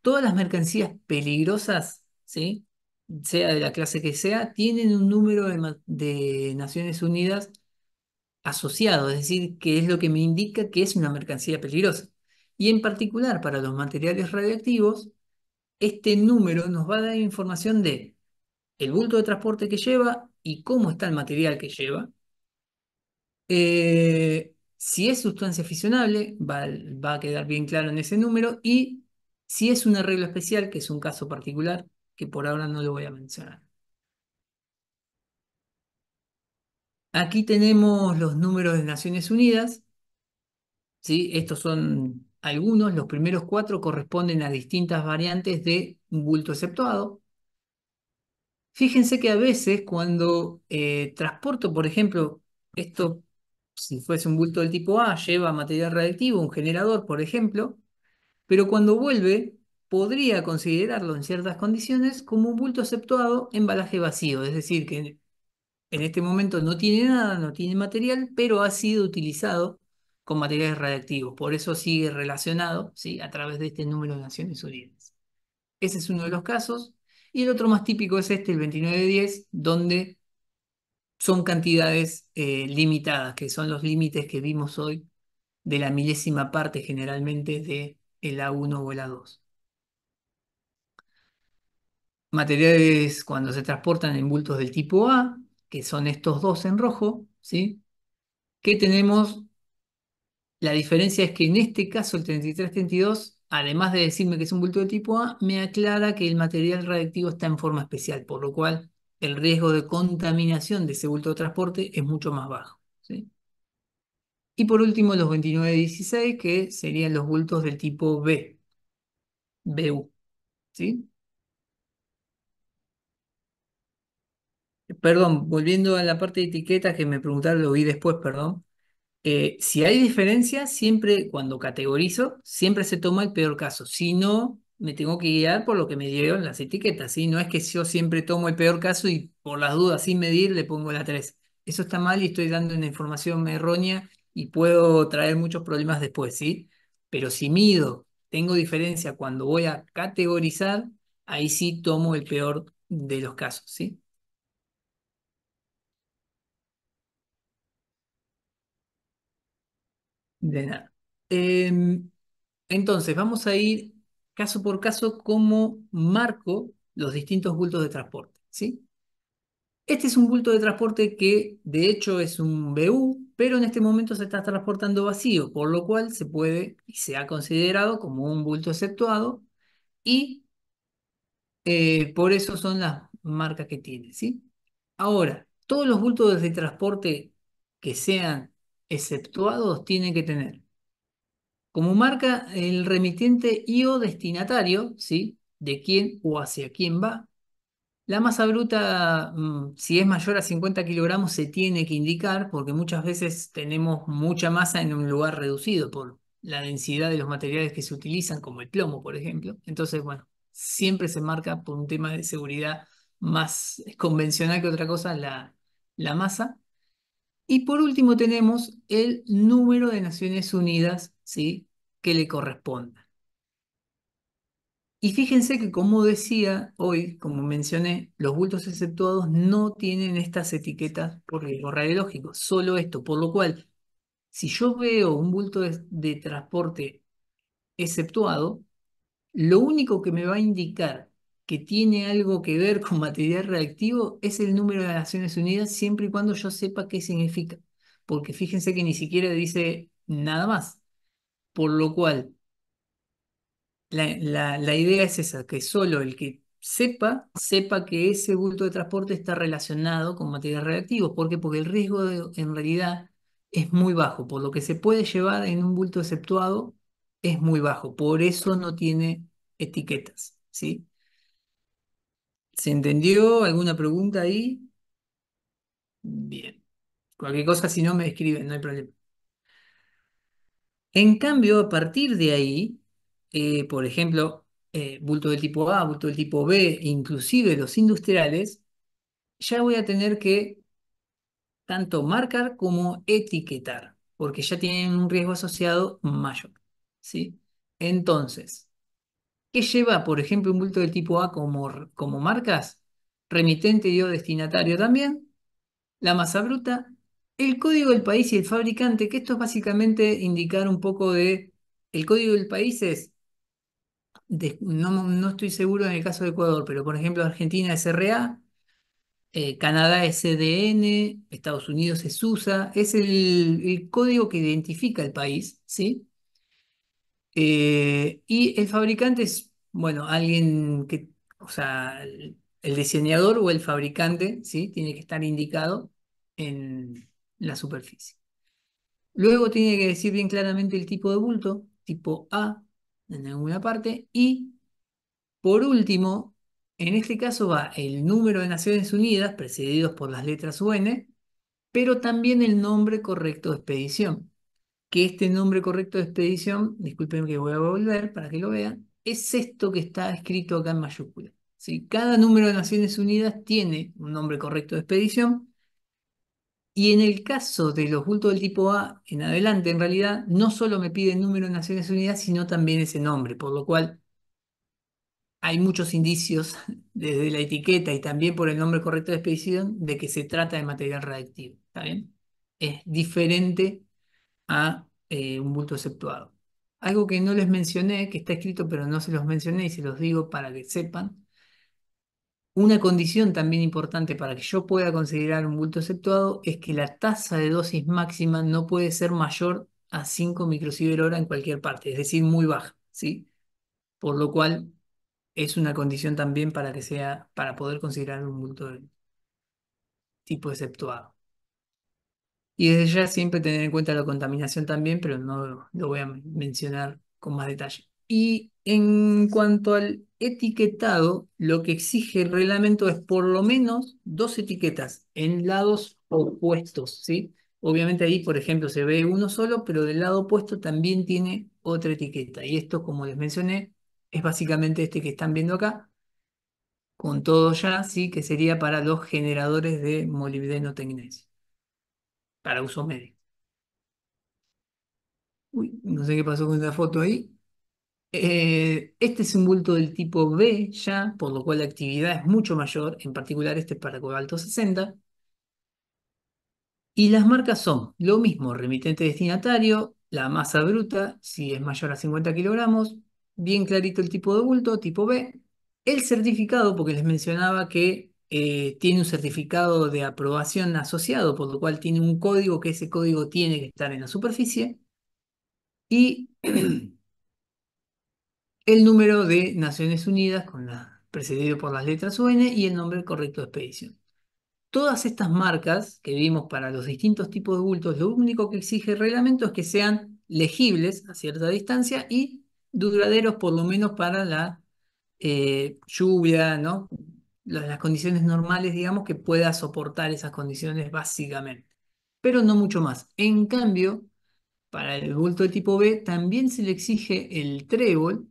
Todas las mercancías peligrosas, ¿sí? Sea de la clase que sea, tienen un número de Naciones Unidas asociado, es decir, que es lo que me indica que es una mercancía peligrosa. Y en particular para los materiales radiactivos, este número nos va a dar información de el bulto de transporte que lleva y cómo está el material que lleva. Si es sustancia fisionable, va a quedar bien claro en ese número. Y si es un arreglo especial, que es un caso particular, que por ahora no lo voy a mencionar. Aquí tenemos los números de Naciones Unidas, ¿sí? Estos son algunos. Los primeros 4 corresponden a distintas variantes de un bulto exceptuado. Fíjense que a veces cuando transporto, por ejemplo, esto si fuese un bulto del tipo A, lleva material radiactivo, un generador, por ejemplo, pero cuando vuelve, podría considerarlo en ciertas condiciones como un bulto exceptuado embalaje vacío, es decir, que en este momento no tiene nada, no tiene material, pero ha sido utilizado con materiales radiactivos. Por eso sigue relacionado, ¿sí?, a través de este número de Naciones Unidas. Ese es uno de los casos. Y el otro más típico es este, el 2910, donde son cantidades limitadas, que son los límites que vimos hoy de la milésima parte generalmente de el A1 o el A2. Materiales cuando se transportan en bultos del tipo A, que son estos dos en rojo, ¿sí? Que tenemos, la diferencia es que en este caso el 3332, además de decirme que es un bulto de tipo A, me aclara que el material radiactivo está en forma especial, por lo cual el riesgo de contaminación de ese bulto de transporte es mucho más bajo, ¿sí? Y por último los 2916, que serían los bultos del tipo B, BU, ¿sí? Perdón, volviendo a la parte de etiquetas que me preguntaron, lo vi después, perdón. Si hay diferencias, siempre cuando categorizo, siempre se toma el peor caso. Si no, me tengo que guiar por lo que me dieron las etiquetas, ¿sí? No es que yo siempre tomo el peor caso y por las dudas, sin medir, le pongo la 3. Eso está mal y estoy dando una información errónea y puedo traer muchos problemas después, ¿sí? Pero si mido, tengo diferencia cuando voy a categorizar, ahí sí tomo el peor de los casos, ¿sí? De nada. Em, entonces, vamos a ir caso por caso cómo marco los distintos bultos de transporte, ¿sí? Este es un bulto de transporte que de hecho es un BU, pero en este momento se está transportando vacío, por lo cual se puede y se ha considerado como un bulto exceptuado y por eso son las marcas que tiene, ¿sí? Ahora, todos los bultos de transporte que sean exceptuados tienen que tener como marca el remitente y o destinatario, ¿sí? De quién o hacia quién va. La masa bruta, si es mayor a 50 kilogramos, se tiene que indicar porque muchas veces tenemos mucha masa en un lugar reducido por la densidad de los materiales que se utilizan, como el plomo, por ejemplo. Entonces, bueno, siempre se marca por un tema de seguridad más convencional que otra cosa la masa. Y por último tenemos el número de Naciones Unidas, ¿sí?, que le corresponda. Y fíjense que como decía hoy, como mencioné, los bultos exceptuados no tienen estas etiquetas por riesgo radiológico, solo esto, por lo cual, si yo veo un bulto de transporte exceptuado, lo único que me va a indicar que tiene algo que ver con material reactivo es el número de Naciones Unidas, siempre y cuando yo sepa qué significa. Porque fíjense que ni siquiera dice nada más. Por lo cual, la idea es esa, que solo el que sepa que ese bulto de transporte está relacionado con material reactivo. ¿Por qué? Porque el riesgo en realidad es muy bajo. Por lo que se puede llevar en un bulto exceptuado es muy bajo. Por eso no tiene etiquetas, ¿sí? ¿Se entendió? ¿Alguna pregunta ahí? Bien. Cualquier cosa, si no, me escriben, no hay problema. En cambio, a partir de ahí, por ejemplo, bulto del tipo A, bulto del tipo B, inclusive los industriales, ya voy a tener que tanto marcar como etiquetar, porque ya tienen un riesgo asociado mayor, ¿sí? Entonces, ¿qué lleva, por ejemplo, un bulto del tipo A como marcas? Remitente y o destinatario también, la masa bruta, el código del país y el fabricante, que esto es básicamente indicar un poco de... El código del país es, no estoy seguro en el caso de Ecuador, pero por ejemplo Argentina es RA, Canadá es CDN, Estados Unidos es USA, es el código que identifica el país, ¿sí? Y el fabricante es, bueno, alguien que, o sea, el diseñador o el fabricante, ¿sí? Tiene que estar indicado en la superficie. Luego tiene que decir bien claramente el tipo de bulto, tipo A, en alguna parte, y por último, en este caso va el número de Naciones Unidas, precedidos por las letras UN, pero también el nombre correcto de expedición. Que este nombre correcto de expedición, disculpen que voy a volver para que lo vean, es esto que está escrito acá en mayúscula. ¿Sí? Cada número de Naciones Unidas tiene un nombre correcto de expedición y en el caso de los bultos del tipo A en adelante, en realidad, no solo me pide el número de Naciones Unidas, sino también ese nombre, por lo cual hay muchos indicios desde la etiqueta y también por el nombre correcto de expedición de que se trata de material radiactivo. ¿Está bien? Es diferente a un bulto exceptuado. Algo que no les mencioné, que está escrito pero no se los mencioné y se los digo para que sepan. Una condición también importante para que yo pueda considerar un bulto exceptuado es que la tasa de dosis máxima no puede ser mayor a 5 microsievert hora en cualquier parte, es decir, muy baja, ¿sí? Por lo cual es una condición también para que sea, para poder considerar un bulto de tipo exceptuado. Y desde ya siempre tener en cuenta la contaminación también, pero no lo voy a mencionar con más detalle. Y en cuanto al etiquetado, lo que exige el reglamento es por lo menos dos etiquetas en lados opuestos, ¿sí? Obviamente ahí, por ejemplo, se ve uno solo, pero del lado opuesto también tiene otra etiqueta. Y esto, como les mencioné, es básicamente este que están viendo acá, con todo ya, ¿sí? Que sería para los generadores de molibdeno tecnesio, para uso médico. Uy, no sé qué pasó con esa foto ahí. Este es un bulto del tipo B ya, por lo cual la actividad es mucho mayor, en particular este es para cobalto 60. Y las marcas son lo mismo, remitente destinatario, la masa bruta, si es mayor a 50 kilogramos, bien clarito el tipo de bulto, tipo B. El certificado, porque les mencionaba que tiene un certificado de aprobación asociado, por lo cual tiene un código, que ese código tiene que estar en la superficie. Y el número de Naciones Unidas, precedido por las letras UN y el nombre correcto de expedición. Todas estas marcas que vimos para los distintos tipos de bultos, lo único que exige el reglamento es que sean legibles a cierta distancia y duraderos por lo menos para la lluvia, ¿no? Las condiciones normales, digamos, que pueda soportar esas condiciones básicamente, pero no mucho más. En cambio, para el bulto de tipo B también se le exige el trébol.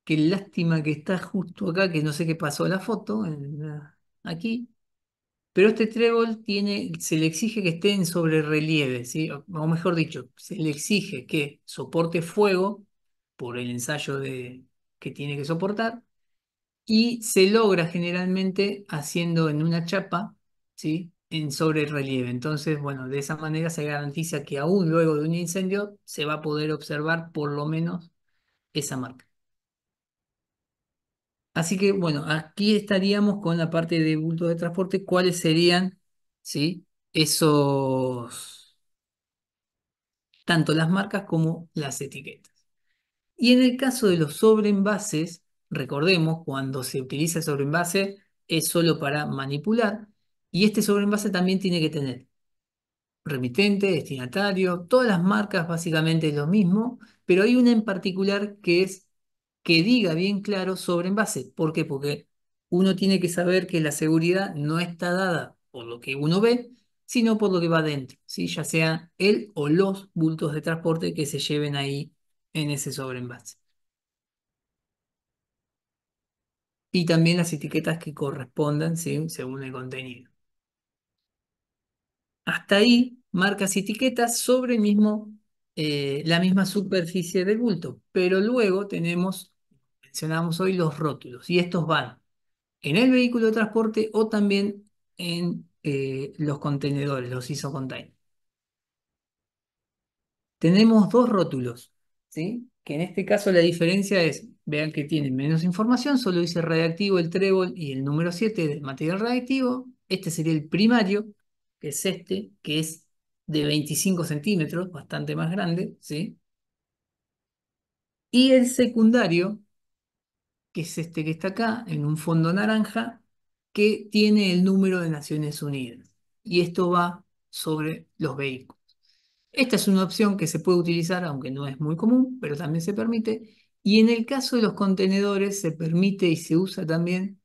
Qué lástima que está justo acá, que no sé qué pasó a la foto, aquí. Pero este trébol se le exige que esté en sobrerrelieve, ¿sí? O mejor dicho, se le exige que soporte fuego por el ensayo que tiene que soportar y se logra generalmente haciendo en una chapa, ¿sí? En sobrerrelieve. Entonces, bueno, de esa manera se garantiza que aún luego de un incendio se va a poder observar por lo menos esa marca. Así que bueno, aquí estaríamos con la parte de bulto de transporte. ¿Cuáles serían, sí, esos, tanto las marcas como las etiquetas? Y en el caso de los sobreenvases, recordemos, cuando se utiliza el sobreenvase es solo para manipular y este sobreenvase también tiene que tener remitente, destinatario, todas las marcas básicamente es lo mismo, pero hay una en particular que es que diga bien claro sobre envase. ¿Por qué? Porque uno tiene que saber que la seguridad no está dada por lo que uno ve, sino por lo que va dentro, ¿sí? Ya sea él o los bultos de transporte que se lleven ahí en ese sobreenvase. Y también las etiquetas que correspondan, ¿sí? Según el contenido. Hasta ahí, marcas y etiquetas sobre la misma superficie del bulto. Pero luego mencionamos hoy los rótulos, y estos van en el vehículo de transporte o también en los contenedores, los ISO containers. Tenemos dos rótulos, ¿sí? Que en este caso la diferencia es, vean que tienen menos información, solo dice radiactivo el trébol y el número 7 del material radiactivo. Este sería el primario, que es este, que es de 25 centímetros, bastante más grande, ¿sí? Y el secundario, que es este que está acá, en un fondo naranja, que tiene el número de Naciones Unidas. Y esto va sobre los vehículos. Esta es una opción que se puede utilizar, aunque no es muy común, pero también se permite. Y en el caso de los contenedores se permite y se usa también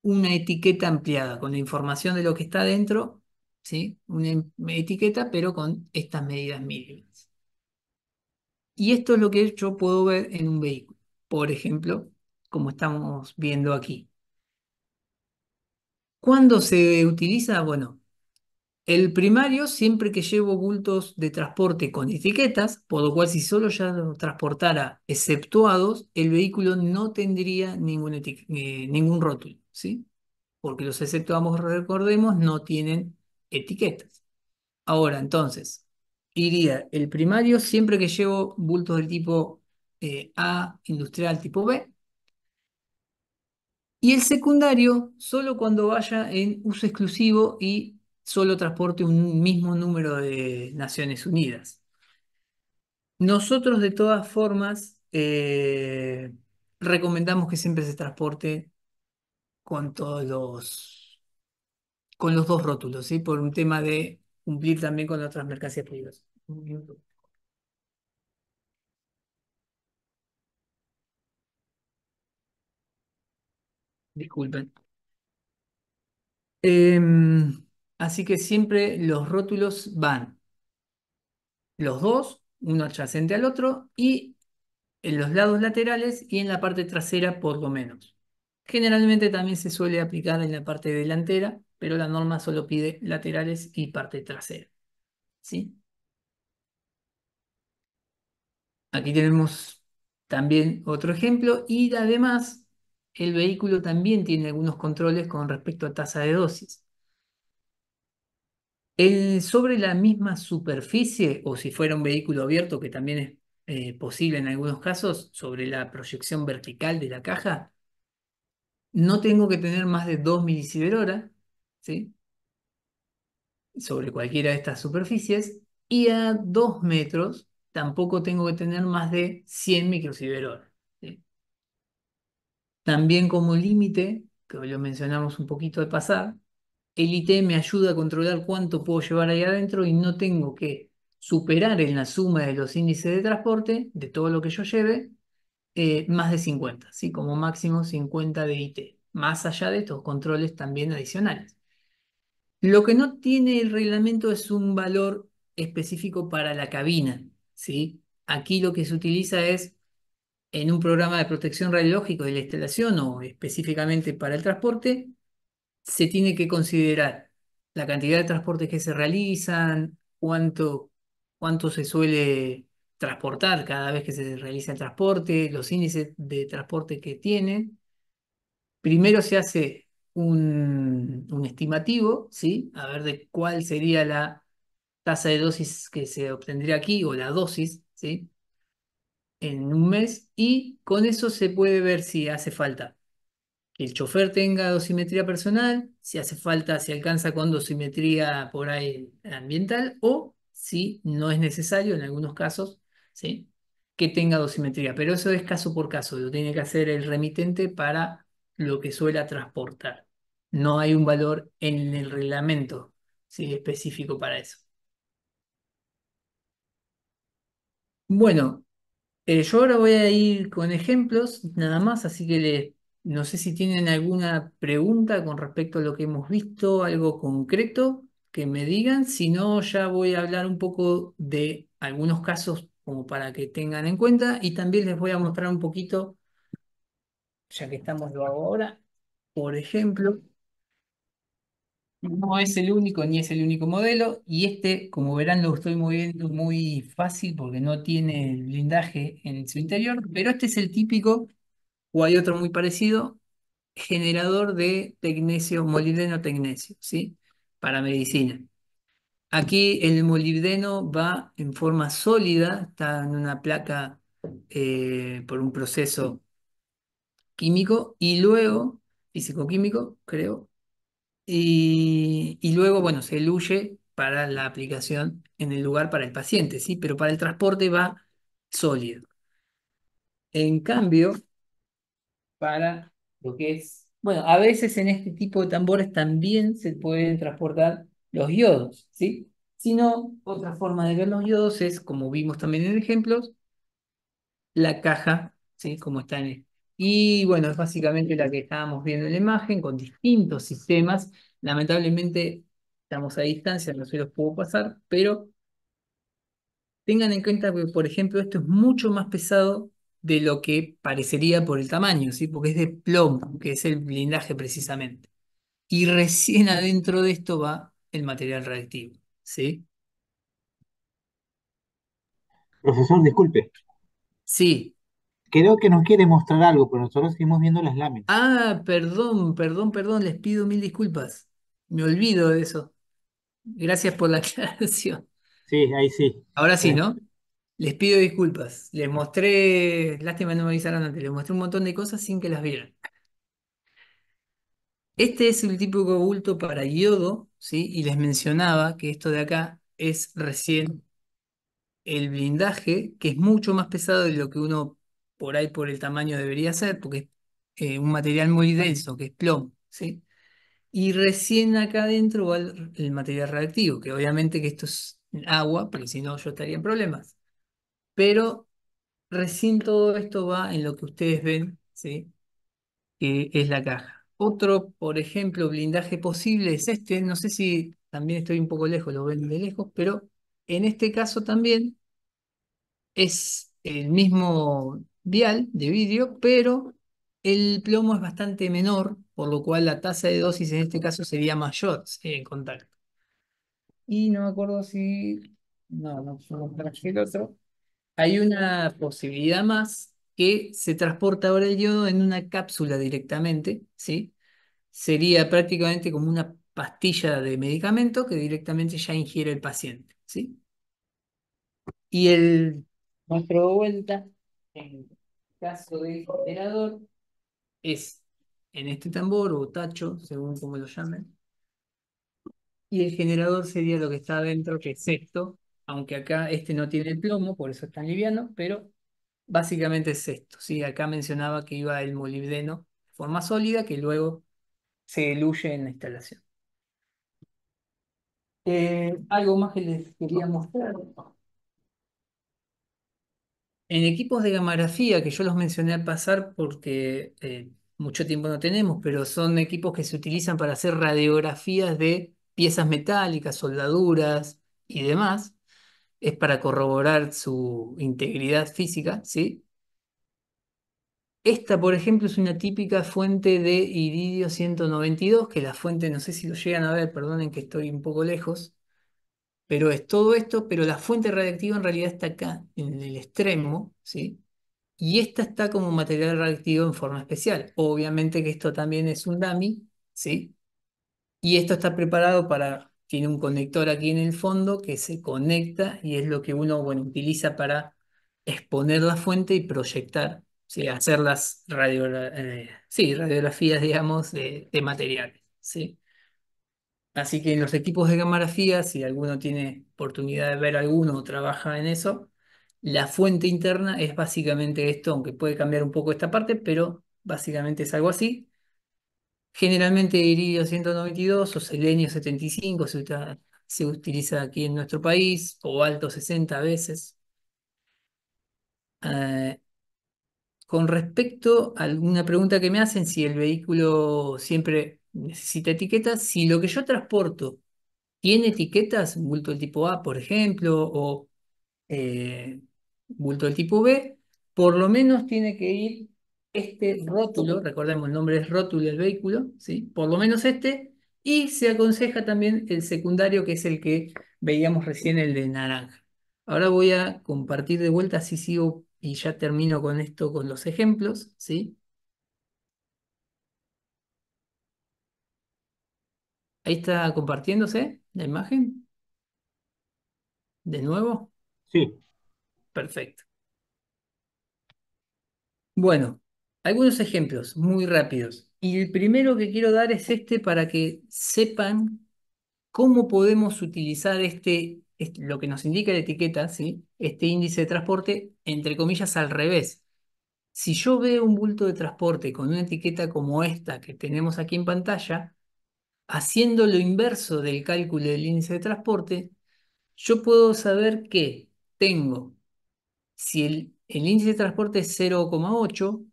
una etiqueta ampliada con la información de lo que está dentro, ¿sí? Una etiqueta, pero con estas medidas mínimas. Y esto es lo que yo puedo ver en un vehículo. Por ejemplo, como estamos viendo aquí. ¿Cuándo se utiliza? Bueno, el primario, siempre que llevo bultos de transporte con etiquetas, por lo cual si solo ya lo transportara exceptuados, el vehículo no tendría ningún rótulo, ¿sí? Porque los exceptuados, recordemos, no tienen etiquetas. Ahora, entonces, iría el primario siempre que llevo bultos del tipo A, industrial tipo B, y el secundario solo cuando vaya en uso exclusivo y solo transporte un mismo número de Naciones Unidas. Nosotros, de todas formas, recomendamos que siempre se transporte con con los dos rótulos, ¿sí? Por un tema de cumplir también con otras mercancías peligrosas. Un minuto. Disculpen. Así que siempre los rótulos van los dos, uno adyacente al otro, y en los lados laterales y en la parte trasera por lo menos. Generalmente también se suele aplicar en la parte delantera, pero la norma solo pide laterales y parte trasera, ¿sí? Aquí tenemos también otro ejemplo y además el vehículo también tiene algunos controles con respecto a tasa de dosis. Sobre la misma superficie, o si fuera un vehículo abierto, que también es posible en algunos casos, sobre la proyección vertical de la caja, no tengo que tener más de 2 milisievert hora, ¿sí? Sobre cualquiera de estas superficies. Y a 2 metros tampoco tengo que tener más de 100 microsievert hora, ¿sí? También como límite, que lo mencionamos un poquito al pasar, el IT me ayuda a controlar cuánto puedo llevar ahí adentro y no tengo que superar en la suma de los índices de transporte, de todo lo que yo lleve, más de 50, ¿sí? Como máximo 50 de IT, más allá de estos controles también adicionales. Lo que no tiene el reglamento es un valor específico para la cabina, ¿sí? Aquí lo que se utiliza es en un programa de protección radiológico de la instalación o específicamente para el transporte, se tiene que considerar la cantidad de transportes que se realizan, cuánto se suele transportar cada vez que se realiza el transporte, los índices de transporte que tiene. Primero se hace un estimativo, ¿sí? A ver de cuál sería la tasa de dosis que se obtendría aquí o la dosis, ¿sí? En un mes y con eso se puede ver si hace falta que el chofer tenga dosimetría personal, si hace falta, si alcanza con dosimetría por ahí ambiental o si no es necesario en algunos casos, ¿sí? Que tenga dosimetría. Pero eso es caso por caso, lo tiene que hacer el remitente para lo que suele transportar. No hay un valor en el reglamento, ¿sí? Específico para eso. Bueno. Yo ahora voy a ir con ejemplos nada más, así que no sé si tienen alguna pregunta con respecto a lo que hemos visto, algo concreto que me digan, si no ya voy a hablar un poco de algunos casos como para que tengan en cuenta y también les voy a mostrar un poquito, ya que estamos lo hago ahora, por ejemplo, no es el único ni es el único modelo y este, como verán, lo estoy moviendo muy fácil porque no tiene blindaje en su interior, pero este es el típico. O hay otro muy parecido, generador de tecnesio, molibdeno tecnesio, ¿sí? Para medicina. Aquí el molibdeno va en forma sólida, está en una placa por un proceso químico y luego, físico-químico, creo, y luego, bueno, se eluye para la aplicación en el lugar para el paciente, ¿sí? Pero para el transporte va sólido. En cambio, para lo que es, bueno, a veces en este tipo de tambores también se pueden transportar los iodos, ¿sí? Si no, otra forma de ver los iodos es, como vimos también en ejemplos, la caja, ¿sí? Como está en y bueno, es básicamente la que estábamos viendo en la imagen, con distintos sistemas. Lamentablemente Estamos a distancia, no se los puedo pasar, pero tengan en cuenta que, por ejemplo, esto es mucho más pesado de lo que parecería por el tamaño, ¿sí? Porque es de plomo, que es el blindaje precisamente. Y recién adentro de esto va el material reactivo, ¿sí? Profesor, disculpe, Sí. creo que nos quiere mostrar algo, pero nosotros seguimos viendo las láminas. Ah, perdón, perdón, perdón, les pido mil disculpas. Me olvido de eso. Gracias por la aclaración. Sí, ahí sí. Ahora sí, Eh, ¿no? Les pido disculpas. Les mostré, lástima no me avisaron antes, les mostré un montón de cosas sin que las vieran. Este es el típico bulto para yodo, ¿sí? Y les mencionaba que esto de acá es recién el blindaje, que es mucho más pesado de lo que uno por ahí por el tamaño debería ser, porque es un material muy denso, que es plomo, ¿sí? Y recién acá adentro va el material reactivo, que obviamente que esto es agua, porque si no yo estaría en problemas. Pero recién todo esto va en lo que ustedes ven, ¿sí? Que es la caja. Otro, por ejemplo, blindaje posible es este. No sé si también estoy un poco lejos, lo ven de lejos, pero en este caso también es el mismo vial de vidrio, pero el plomo es bastante menor, por lo cual la tasa de dosis en este caso sería mayor, ¿sí? En contacto. Y no me acuerdo si... No, no, no traje el otro. Hay una posibilidad más que se transporta ahora el yodo en una cápsula directamente, ¿sí? Sería prácticamente como una pastilla de medicamento que directamente ya ingiere el paciente, ¿sí? Y el nuestro vuelta, en caso del generador, es en este tambor o tacho, según como lo llamen, y el generador sería lo que está adentro, que es esto, aunque acá este no tiene el plomo, por eso es tan liviano, pero básicamente es esto, ¿sí? Acá mencionaba que iba el molibdeno de forma sólida, que luego se diluye en la instalación. Algo más que les quería mostrar. En equipos de gamografía, que yo los mencioné al pasar porque mucho tiempo no tenemos, pero son equipos que se utilizan para hacer radiografías de piezas metálicas, soldaduras y demás. Es para corroborar su integridad física, ¿sí? Esta, por ejemplo, es una típica fuente de iridio 192, que la fuente, no sé si lo llegan a ver, perdonen que estoy un poco lejos, pero es todo esto, pero la fuente radiactiva en realidad está acá, en el extremo, ¿sí? Y esta está como material reactivo en forma especial. Obviamente que esto también es un dummy, ¿sí? Y esto está preparado para, tiene un conector aquí en el fondo que se conecta y es lo que uno, bueno, utiliza para exponer la fuente y proyectar, ¿sí? Hacer las sí, radiografías, digamos, de materiales, ¿sí? Así que en los equipos de gamografía, si alguno tiene oportunidad de ver alguno o trabaja en eso, la fuente interna es básicamente esto, aunque puede cambiar un poco esta parte, pero básicamente es algo así. Generalmente iridio 192 o selenio 75 se utiliza aquí en nuestro país, o alto 60 a veces. Eh, con respecto a alguna pregunta que me hacen, si el vehículo siempre necesita etiquetas, si lo que yo transporto tiene etiquetas, bulto del tipo A, por ejemplo, o eh, bulto del tipo B, por lo menos tiene que ir este rótulo, recordemos el nombre es rótulo del vehículo, ¿sí? Por lo menos este, y se aconseja también el secundario, que es el que veíamos recién, el de naranja. Ahora voy a compartir de vuelta, así sigo y ya termino con esto, con los ejemplos, ¿sí? Ahí está compartiéndose la imagen, de nuevo. sí, Perfecto. Bueno, algunos ejemplos muy rápidos. Y el primero que quiero dar es este para que sepan cómo podemos utilizar lo que nos indica la etiqueta, ¿sí? Este índice de transporte, entre comillas, al revés. Si yo veo un bulto de transporte con una etiqueta como esta que tenemos aquí en pantalla, haciendo lo inverso del cálculo del índice de transporte, yo puedo saber que tengo, si el índice de transporte es 0,8,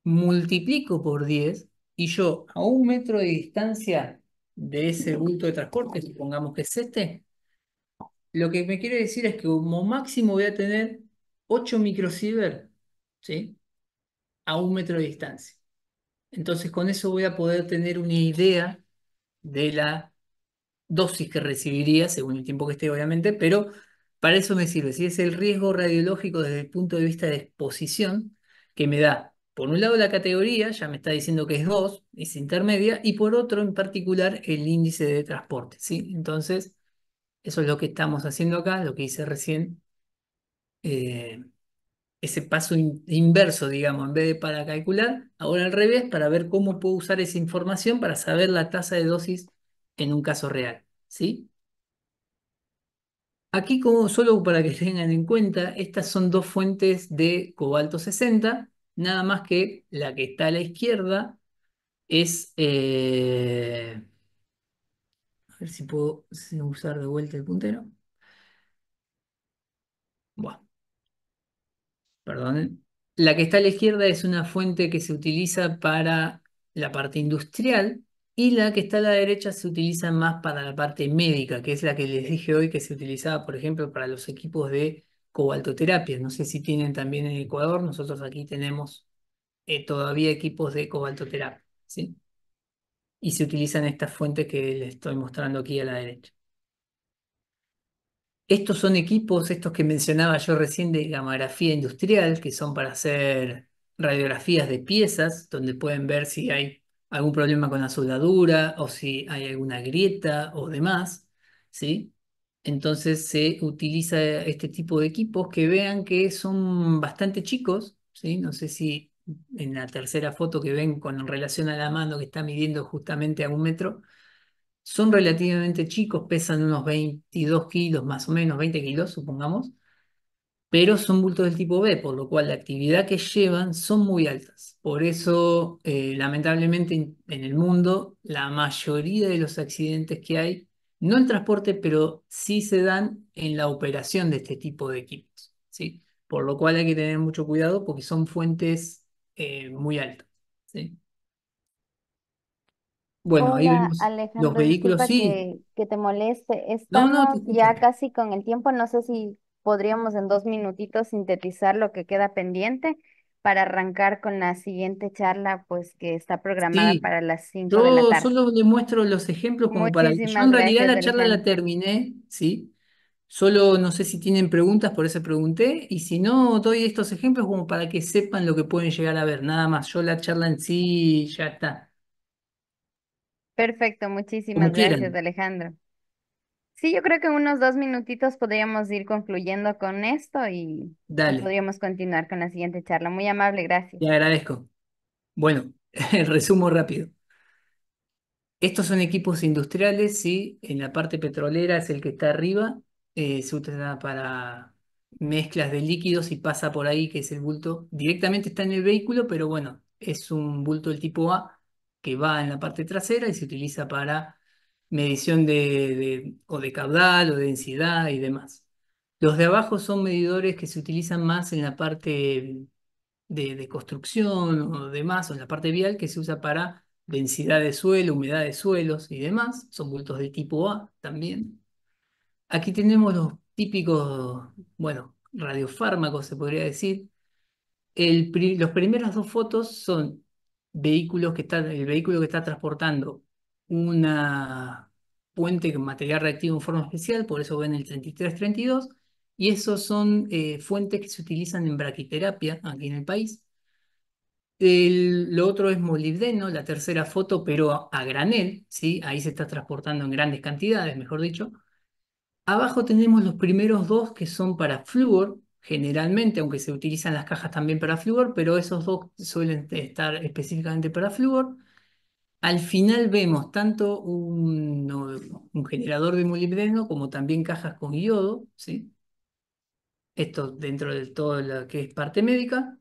multiplico por 10 y yo a 1 metro de distancia de ese bulto de transporte, supongamos que es este, lo que me quiere decir es que como máximo voy a tener 8 microsieverts, ¿sí? A 1 metro de distancia. Entonces con eso voy a poder tener una idea de la dosis que recibiría, según el tiempo que esté, obviamente, pero para eso me sirve. Si es el riesgo radiológico desde el punto de vista de exposición, que me da, por un lado, la categoría, ya me está diciendo que es 2, es intermedia, y por otro, en particular, el índice de transporte, ¿sí? Entonces, eso es lo que estamos haciendo acá, lo que hice recién. eh, Ese paso inverso, digamos, en vez de para calcular, ahora al revés, para ver cómo puedo usar esa información para saber la tasa de dosis en un caso real, ¿sí? Aquí, como solo para que tengan en cuenta, estas son dos fuentes de cobalto 60, nada más que la que está a la izquierda es, a ver si puedo usar de vuelta el puntero. Bueno, perdonen. La que está a la izquierda es una fuente que se utiliza para la parte industrial y la que está a la derecha se utiliza más para la parte médica, que es la que les dije hoy que se utilizaba, por ejemplo, para los equipos de cobaltoterapia. No sé si tienen también en Ecuador, nosotros aquí tenemos todavía equipos de cobaltoterapia, ¿sí? Y se utilizan estas fuentes que les estoy mostrando aquí a la derecha. Estos son equipos, estos que mencionaba yo recién de gamografía industrial, que son para hacer radiografías de piezas, donde pueden ver si hay algún problema con la soldadura o si hay alguna grieta o demás, ¿sí? Entonces se utiliza este tipo de equipos que vean que son bastante chicos, ¿sí? No sé si en la tercera foto que ven con relación a la mano que está midiendo justamente a 1 metro son relativamente chicos, pesan unos 22 kilos más o menos, 20 kilos supongamos, pero son bultos del tipo B, por lo cual la actividad que llevan son muy altas. Por eso, lamentablemente en el mundo, la mayoría de los accidentes que hay, no en transporte, pero sí se dan en la operación de este tipo de equipos, ¿sí? Por lo cual hay que tener mucho cuidado porque son fuentes muy altas, ¿sí? Bueno, ahí Hola vemos los Alejandro, vehículos, disculpa sí. que te moleste. No, no, te Estamos escucho. ya casi con el tiempo. No sé si podríamos en 2 minutitos sintetizar lo que queda pendiente para arrancar con la siguiente charla, pues que está programada Sí, para las 5 de la yo tarde. solo le muestro los ejemplos como para... Yo Muchísimas en realidad gracias, la charla la Alejandro. terminé, ¿sí? Solo no sé si tienen preguntas, por eso pregunté, y si no, doy estos ejemplos como para que sepan lo que pueden llegar a ver, nada más. Yo la charla en sí ya está, Perfecto, como muchísimas gracias, quieran. Alejandro. Sí, yo creo que en unos 2 minutitos podríamos ir concluyendo con esto y Dale, podríamos continuar con la siguiente charla. Muy amable, gracias. te agradezco. Bueno, resumo rápido. Estos son equipos industriales, sí. En la parte petrolera es el que está arriba. Se utiliza para mezclas de líquidos y pasa por ahí, que es el bulto. Directamente está en el vehículo, pero bueno, es un bulto del tipo A que va en la parte trasera y se utiliza para medición o de caudal o de densidad y demás. Los de abajo son medidores que se utilizan más en la parte de construcción o demás, o en la parte vial que se usa para densidad de suelo, humedad de suelos y demás. Son bultos de tipo A también. Aquí tenemos los típicos, bueno, radiofármacos se podría decir. Los primeras dos fotos son vehículos que están, el vehículo que está transportando una puente con material reactivo en forma especial, por eso ven el 3332, y esos son fuentes que se utilizan en braquiterapia aquí en el país. Lo otro es molibdeno, la tercera foto, pero a granel, ¿sí? Ahí se está transportando en grandes cantidades, mejor dicho. Abajo tenemos los primeros dos que son para flúor, generalmente, aunque se utilizan las cajas también para flúor, pero esos dos suelen estar específicamente para flúor. Al final vemos tanto un generador de molibdeno como también cajas con yodo, ¿sí? Esto dentro de todo lo que es parte médica.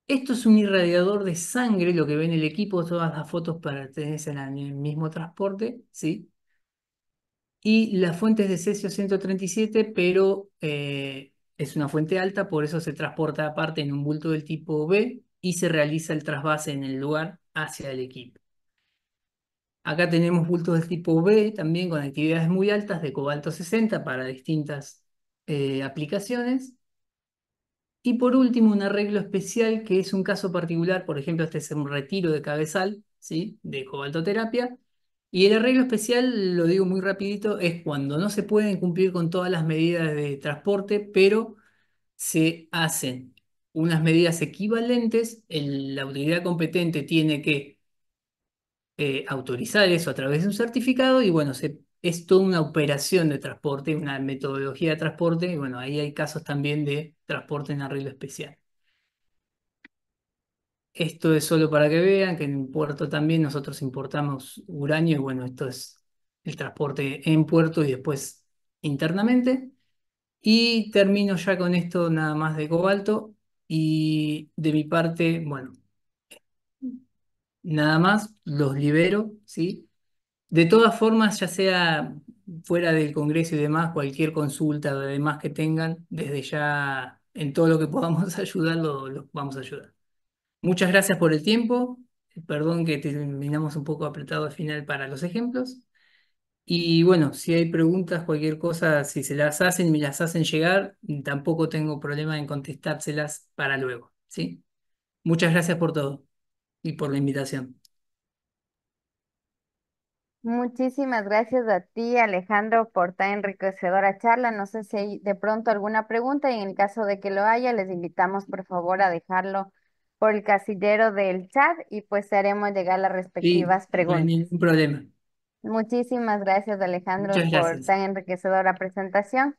Esto es un irradiador de sangre, lo que ven en el equipo, todas las fotos pertenecen al mismo transporte, ¿sí? Y la fuente es de cesio 137, pero es una fuente alta, por eso se transporta aparte en un bulto del tipo B y se realiza el trasvase en el lugar hacia el equipo. Acá tenemos bultos del tipo B, también con actividades muy altas de cobalto 60 para distintas aplicaciones. Y por último, un arreglo especial que es un caso particular, por ejemplo, este es un retiro de cabezal, ¿sí? De cobaltoterapia. Y el arreglo especial, lo digo muy rapidito, es cuando no se pueden cumplir con todas las medidas de transporte, pero se hacen unas medidas equivalentes, la autoridad competente tiene que autorizar eso a través de un certificado y bueno, es toda una operación de transporte, una metodología de transporte y bueno, ahí hay casos también de transporte en arreglo especial. Esto es solo para que vean que en puerto también nosotros importamos uranio y bueno, esto es el transporte en puerto y después internamente. Y termino ya con esto nada más de cobalto y de mi parte, bueno, nada más, los libero, ¿sí? De todas formas, ya sea fuera del Congreso y demás, cualquier consulta o demás que tengan, desde ya en todo lo que podamos ayudar, lo vamos a ayudar. Muchas gracias por el tiempo. Perdón que terminamos un poco apretado al final para los ejemplos. Y bueno, si hay preguntas, cualquier cosa, si se las hacen, me las hacen llegar, tampoco tengo problema en contestárselas para luego, ¿sí? Muchas gracias por todo y por la invitación. Muchísimas gracias a ti, Alejandro, por tan enriquecedora charla. No sé si hay de pronto alguna pregunta y en el caso de que lo haya, les invitamos por favor a dejarlo por el casillero del chat y pues haremos llegar las Sí, respectivas no hay preguntas. ningún problema. Muchísimas gracias, Alejandro, Muchas por gracias. tan enriquecedora presentación.